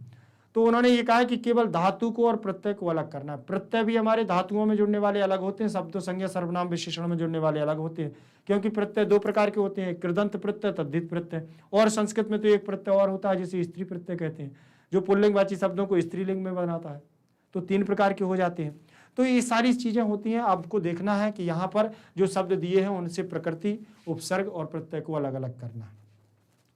तो उन्होंने ये कहा कि केवल धातु को और प्रत्यय को अलग करना है। प्रत्यय भी हमारे धातुओं में जुड़ने वाले अलग होते हैं, शब्द संज्ञा सर्वनाम विशेषण में जुड़ने वाले अलग होते हैं। क्योंकि प्रत्यय 2 प्रकार के होते हैं, कृदंत प्रत्यय, तद्धित प्रत्यय। और संस्कृत में तो एक प्रत्यय और होता है जिसे स्त्री प्रत्यय कहते हैं, जो पुल्लिंगवाची शब्दों को स्त्रीलिंग में बनाता है। तो 3 प्रकार के हो जाते हैं। तो ये सारी चीजें होती हैं। आपको देखना है कि यहाँ पर जो शब्द दिए हैं उनसे प्रकृति, उपसर्ग और प्रत्यय को अलग अलग करना है।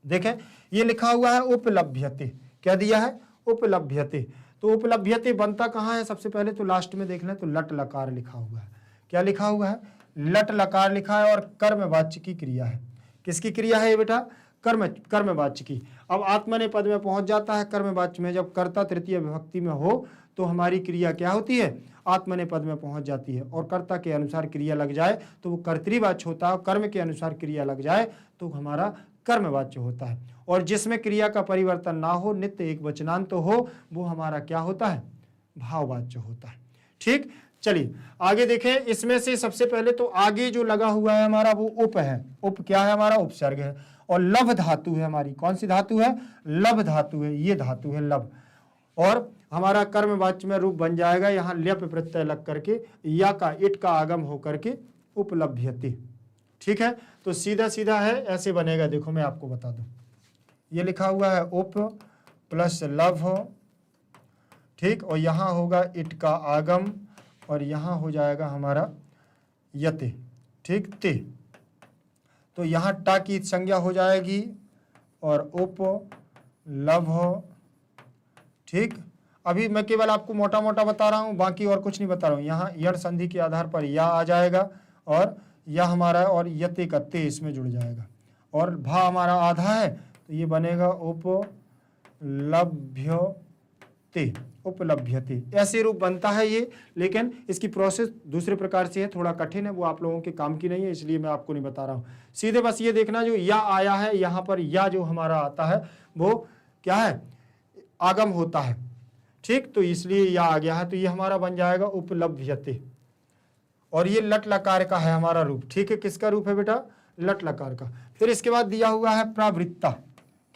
देखें, ये लिखा हुआ है उपलभ्यते। क्या दिया है, उपलभ्यते। तो उपलभ्यते बनता कहाँ है, सबसे पहले तो लास्ट में देख लें तो लट लकार लिखा हुआ है। क्या लिखा हुआ है, लट लकार लिखा है और कर्मवाच्य की क्रिया है। किसकी क्रिया है ये बेटा, कर्मवाच्य की। अब आत्मने पद में पहुंच जाता है कर्मवाच्य में। जब कर्ता तृतीय विभक्ति में हो तो हमारी क्रिया क्या होती है, आत्मने पद में पहुंच जाती है। और कर्ता के अनुसार क्रिया लग जाए तो वो कर्तृवाच्य होता है, कर्म के अनुसार क्रिया लग जाए तो हमारा कर्मवाच्य होता है। और जिसमें क्रिया का परिवर्तन ना हो, नित्य एक वचनांत तो हो, वो हमारा क्या होता है, भाववाच्य होता है। ठीक, चलिए आगे देखें। इसमें से सबसे पहले तो आगे जो लगा हुआ है हमारा वो उप है। उप क्या है हमारा, उपसर्ग है। और लभ धातु है हमारी। कौन सी धातु है, लभ धातु है। ये धातु है लभ। और हमारा कर्मवाच्य में रूप बन जाएगा यहाँ ल्यप प्रत्यय लग करके, या का इट का आगम होकर के उपलभ्यते। ठीक है, तो सीधा सीधा है, ऐसे बनेगा। देखो मैं आपको बता दूं, ये लिखा हुआ है उप प्लस लभ। ठीक, और यहाँ होगा इट का आगम और यहाँ हो जाएगा हमारा यते। ठीक, ते। तो यहाँ टा की संज्ञा हो जाएगी और उप लभ। ठीक, अभी मैं केवल आपको मोटा मोटा बता रहा हूँ, बाकी और कुछ नहीं बता रहा हूँ। यहाँ यण संधि के आधार पर या आ जाएगा और या हमारा और यते का ते इसमें जुड़ जाएगा। और भा हमारा आधा है तो ये बनेगा उपलभ्यते। उपलभ्यते, ऐसे रूप बनता है ये, लेकिन इसकी प्रोसेस दूसरे प्रकार से है, थोड़ा कठिन है, वो आप लोगों के काम की नहीं है, इसलिए मैं आपको नहीं बता रहा हूँ। सीधे बस ये देखना जो या आया है यहाँ पर, या जो हमारा आता है वो क्या है, आगम होता है, ठीक, तो इसलिए या आ गया है, तो ये हमारा बन जाएगा उपलभ्यते। और ये लट लकार का है हमारा रूप, ठीक है, किसका रूप है बेटा, लट लकार का। फिर इसके बाद दिया हुआ है प्रावृत्ता,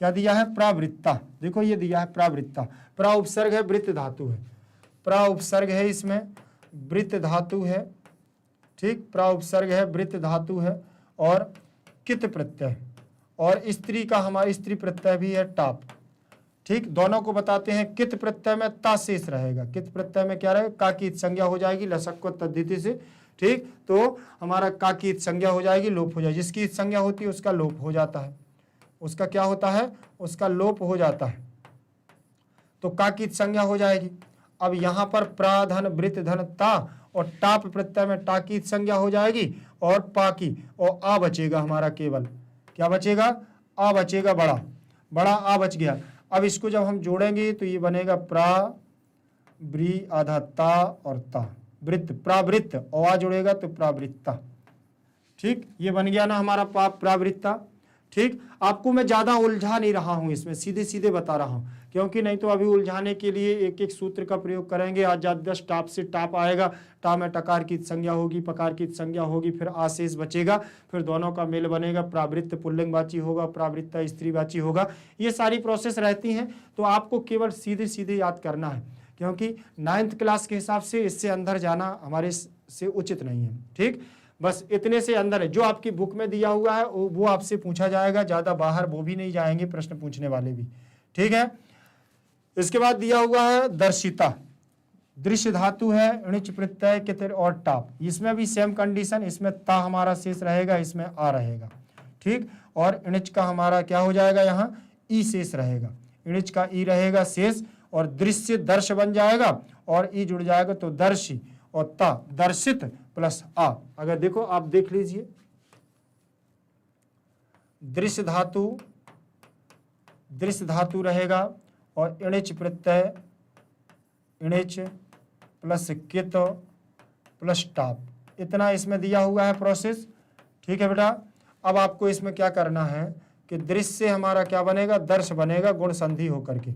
क्या दिया है, प्रावृत्ता, देखो ये दिया है प्रावृत्ता, प्रा उपसर्ग है, वृत्त धातु है, प्रा उपसर्ग है, इसमें वृत्त धातु है, ठीक, प्रा उपसर्ग है, वृत्त धातु है, और कित प्रत्यय, और स्त्री का हमारा स्त्री प्रत्यय भी है टाप, ठीक, दोनों को बताते हैं। कित प्रत्यय में ता शेष रहेगा, कित प्रत्यय में क्या रहेगा, का की संज्ञा हो जाएगी लसक को तद्धिति से, ठीक, तो हमारा का की संज्ञा हो जाएगी, लोप हो जाएगी, जिसकी संज्ञा होती है उसका लोप हो जाता है, उसका क्या होता है, उसका लोप हो जाता है, तो का की संज्ञा हो जाएगी। अब यहाँ पर प्राधन वृत्त धन ता और टाप प्रत्यय में टा की संज्ञा हो जाएगी, और पा की, और आ बचेगा हमारा, केवल क्या बचेगा, आ बचेगा, बड़ा बड़ा आ बच गया। अब इसको जब हम जोड़ेंगे तो ये बनेगा प्रा ब्री आधा ता और ता, वृत्त, प्रावृत्त, और आ जुड़ेगा तो प्रावृत्ता, ठीक, ये बन गया ना हमारा प्रावृत्ता, ठीक। आपको मैं ज्यादा उलझा नहीं रहा हूं इसमें, सीधे सीधे बता रहा हूं, क्योंकि नहीं तो अभी उलझाने के लिए एक एक सूत्र का प्रयोग करेंगे। आज 10 टाप से टाप आएगा, टा में टकार की संज्ञा होगी, पकार की संज्ञा होगी, फिर आशेष बचेगा, फिर दोनों का मेल बनेगा, प्रावृत्त पुल्लिंगवाची होगा, प्रावृत्ता स्त्रीवाची होगा, ये सारी प्रोसेस रहती हैं। तो आपको केवल सीधे सीधे याद करना है, क्योंकि 9th क्लास के हिसाब से इससे अंदर जाना हमारे से उचित नहीं है, ठीक, बस इतने से अंदर है। जो आपकी बुक में दिया हुआ है वो आपसे पूछा जाएगा, ज्यादा बाहर वो भी नहीं जाएंगे प्रश्न पूछने वाले भी, ठीक है। इसके बाद दिया हुआ है दर्शिता, दृश्य धातु है, णिच प्रत्यय कितर और टाप, इसमें भी सेम कंडीशन, इसमें ता हमारा शेष रहेगा, इसमें आ रहेगा, ठीक, और णिच का हमारा क्या हो जाएगा, यहाँ ई शेष रहेगा, णिच का ई रहेगा शेष, और दृश्य दर्श बन जाएगा, और ई जुड़ जाएगा तो दर्शी, और ता दर्शित प्लस आ। अगर देखो आप देख लीजिए, दृश्य धातु रहेगा, और इणिच प्रत्यय, इणिच प्लस कित प्लस टाप, इतना इसमें दिया हुआ है प्रोसेस, ठीक है बेटा। अब आपको इसमें क्या करना है कि दृश्य हमारा क्या बनेगा, दर्श बनेगा, गुण संधि होकर के,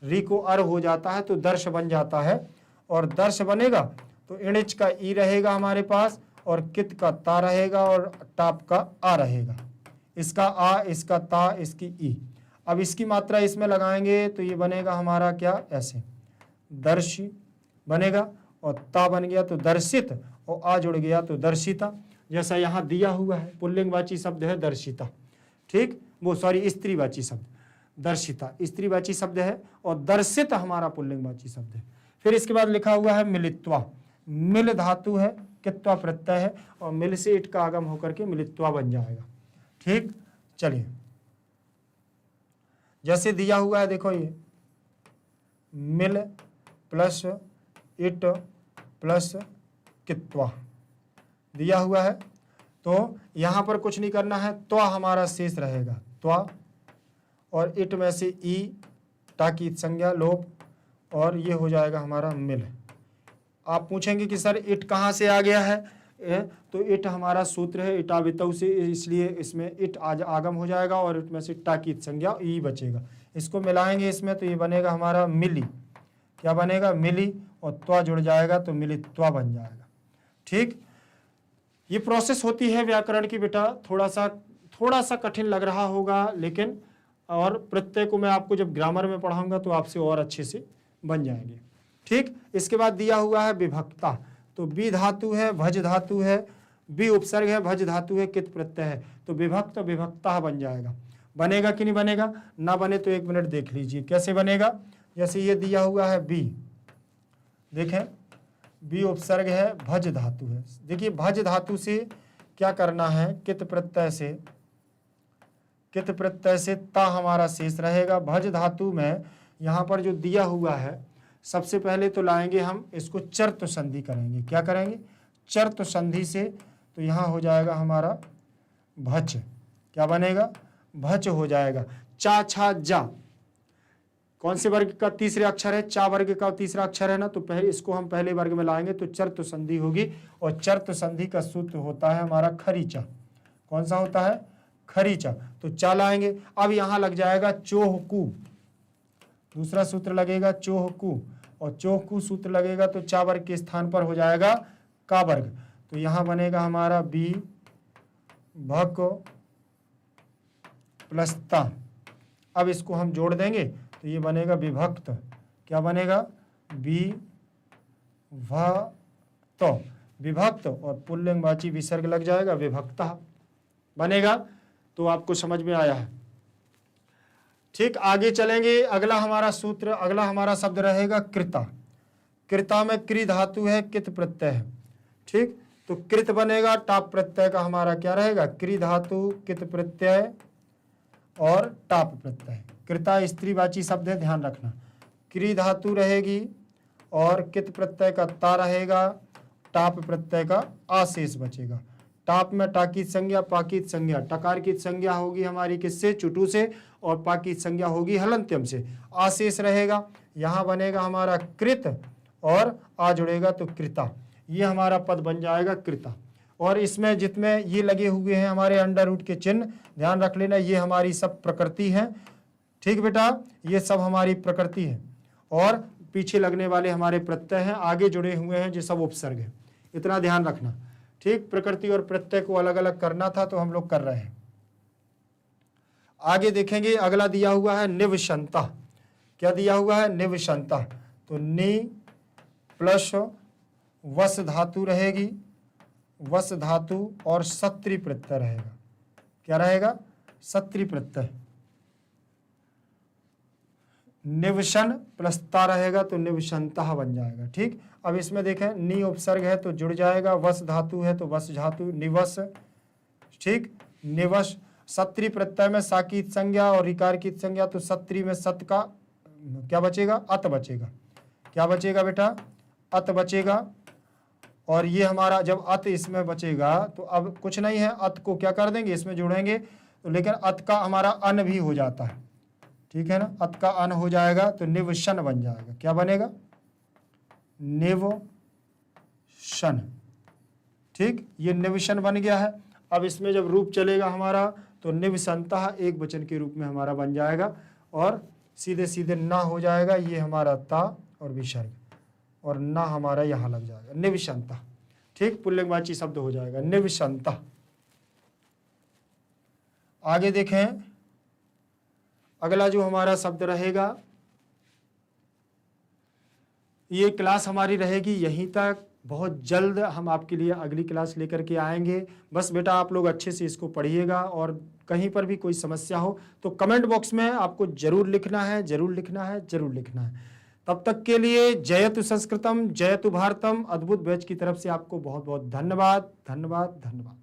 री को अर हो जाता है तो दर्श बन जाता है, और दर्श बनेगा तो इणिच का ई रहेगा हमारे पास, और कित का ता रहेगा, और टाप का आ रहेगा, इसका आ, इसका ता, इसकी ई। अब इसकी मात्रा इसमें लगाएंगे तो ये बनेगा हमारा क्या, ऐसे दर्शी बनेगा, और ता बन गया तो दर्शित, और आ जुड़ गया तो दर्शिता, जैसा यहाँ दिया हुआ है। पुल्लिंगवाची शब्द है दर्शिता, ठीक, वो सॉरी स्त्रीवाची शब्द, दर्शिता स्त्रीवाची शब्द है, और दर्शित हमारा पुल्लिंगवाची शब्द है। फिर इसके बाद लिखा हुआ है मिलित्वा, मिल धातु है, कित्वा प्रत्यय है, और मिल से इट का आगम होकर के मिलित्वा बन जाएगा, ठीक। चलिए जैसे दिया हुआ है, देखो ये मिल प्लस इट प्लस कित्वा दिया हुआ है, तो यहाँ पर कुछ नहीं करना है, त्वा हमारा शेष रहेगा, त्वा, और इट में से ई, टा की संज्ञा लोप, और ये हो जाएगा हमारा मिल। आप पूछेंगे कि सर इट कहाँ से आ गया है, तो इट हमारा सूत्र है इटावितौ से, इसलिए इसमें इट आज आगम हो जाएगा, और इट में से टा की संज्ञा ई बचेगा, इसको मिलाएंगे इसमें तो ये बनेगा हमारा मिली, क्या बनेगा, मिली, और त्वा जुड़ जाएगा तो मिलित्वा बन जाएगा, ठीक। ये प्रोसेस होती है व्याकरण की बेटा, थोड़ा सा कठिन लग रहा होगा, लेकिन और प्रत्यय को मैं आपको जब ग्रामर में पढ़ाऊंगा तो आपसे और अच्छे से बन जाएंगे, ठीक। इसके बाद दिया हुआ है विभक्ता, तो बी धातु है, भज धातु है, बी उपसर्ग है, भज धातु है, कित प्रत्यय है, तो विभक्त विभक्ता बन जाएगा। बनेगा कि नहीं बनेगा, ना बने तो 1 मिनट देख लीजिए कैसे बनेगा। जैसे ये दिया हुआ है बी, देखें बी उपसर्ग है, भज धातु है, देखिए भज धातु से क्या करना है, कित प्रत्यय से ता हमारा शेष रहेगा। भज धातु में यहाँ पर जो दिया हुआ है, सबसे पहले तो लाएंगे हम इसको चर्त संधि करेंगे, क्या करेंगे, चर्त संधि से, तो यहाँ हो जाएगा हमारा भच, क्या बनेगा, भच हो जाएगा, चा छा जा, कौन से वर्ग का तीसरे अक्षर है? चा वर्ग का तीसरा अक्षर है ना, तो पहले इसको हम पहले वर्ग में लाएंगे तो चर्त संधि होगी, और चर्त संधि का सूत्र होता है हमारा खरीचा। कौन सा होता है? खरीचा। तो चा लाएंगे। अब यहां लग जाएगा चोहकू, दूसरा सूत्र लगेगा चोहकू, और चोहकू सूत्र लगेगा तो चा वर्ग के स्थान पर हो जाएगा का वर्ग। तो यहां बनेगा हमारा बी भक प्लस ता। अब इसको हम जोड़ देंगे तो ये बनेगा विभक्त। क्या बनेगा? विभक्त, और पुल्लिंगवाची विसर्ग लग जाएगा, विभक्ता बनेगा। तो आपको समझ में आया है। ठीक, आगे चलेंगे। अगला हमारा सूत्र, अगला हमारा शब्द रहेगा कृता। कृता में कृ धातु है, कित प्रत्यय है। ठीक, तो कृत बनेगा, टाप प्रत्यय का हमारा क्या रहेगा? कृ धातु, कित प्रत्यय और टाप प्रत्यय। कृता स्त्रीवाची शब्द है, ध्यान रखना। कृ धातु रहेगी और कित प्रत्यय का ता रहेगा, टाप प्रत्यय का आशेष बचेगा। टाप में टाकित संज्ञा, पाकित संज्ञा। टकार की संज्ञा होगी हमारी किससे? चुटू से, और पाकित संज्ञा होगी हलंत्यम से। आशेष रहेगा, यहाँ बनेगा हमारा कृत और आ जुड़ेगा तो कृता। ये हमारा पद बन जाएगा कृता। और इसमें जितने ये लगे हुए हैं हमारे अंडर रूट के चिन्ह, ध्यान रख लेना, ये हमारी सब प्रकृति है। ठीक बेटा, ये सब हमारी प्रकृति है, और पीछे लगने वाले हमारे प्रत्यय हैं, आगे जुड़े हुए हैं जो सब उपसर्ग है। इतना ध्यान रखना। ठीक, प्रकृति और प्रत्यय को अलग अलग करना था तो हम लोग कर रहे हैं। आगे देखेंगे, अगला दिया हुआ है निवसंता। क्या दिया हुआ है? निवसंता। तो नि प्लस वस धातु रहेगी, वस धातु और सत्री प्रत्यय रहेगा। क्या रहेगा? सत्री प्रत्यय। निवसन प्लस ता रहेगा तो निवसंता बन जाएगा। ठीक, अब इसमें देखें, नि उपसर्ग है तो जुड़ जाएगा, वस धातु है तो वस धातु, निवस। ठीक, निवस। सत्री प्रत्यय में साकीत संज्ञा और रिकार की संज्ञा, तो सत्री में सत का क्या बचेगा? अत बचेगा। क्या बचेगा बेटा? अत बचेगा। और ये हमारा जब अत इसमें बचेगा तो अब कुछ नहीं है, अत को क्या कर देंगे? इसमें जोड़ेंगे, तो लेकिन अत का हमारा अन भी हो जाता है। ठीक है ना, अत का अन हो जाएगा तो निवसन बन जाएगा। क्या बनेगा? निवसन। ठीक, ये निवसन बन गया है। अब इसमें जब रूप चलेगा हमारा तो निवसंता एक वचन के रूप में हमारा बन जाएगा, और सीधे सीधे ना हो जाएगा, ये हमारा ता और विसर्ग, और ना हमारा यहाँ लग जाएगा, निवसंता। ठीक, पुल्लिंगवाची शब्द हो जाएगा निवसंता। आगे देखें, अगला जो हमारा शब्द रहेगा, ये क्लास हमारी रहेगी यहीं तक। बहुत जल्द हम आपके लिए अगली क्लास लेकर के आएंगे। बस बेटा आप लोग अच्छे से इसको पढ़िएगा, और कहीं पर भी कोई समस्या हो तो कमेंट बॉक्स में आपको जरूर लिखना है, जरूर लिखना है, जरूर लिखना है। तब तक के लिए जयतु संस्कृतम, जयतु भारतम अद्भुत बैच की तरफ से आपको बहुत बहुत धन्यवाद, धन्यवाद, धन्यवाद।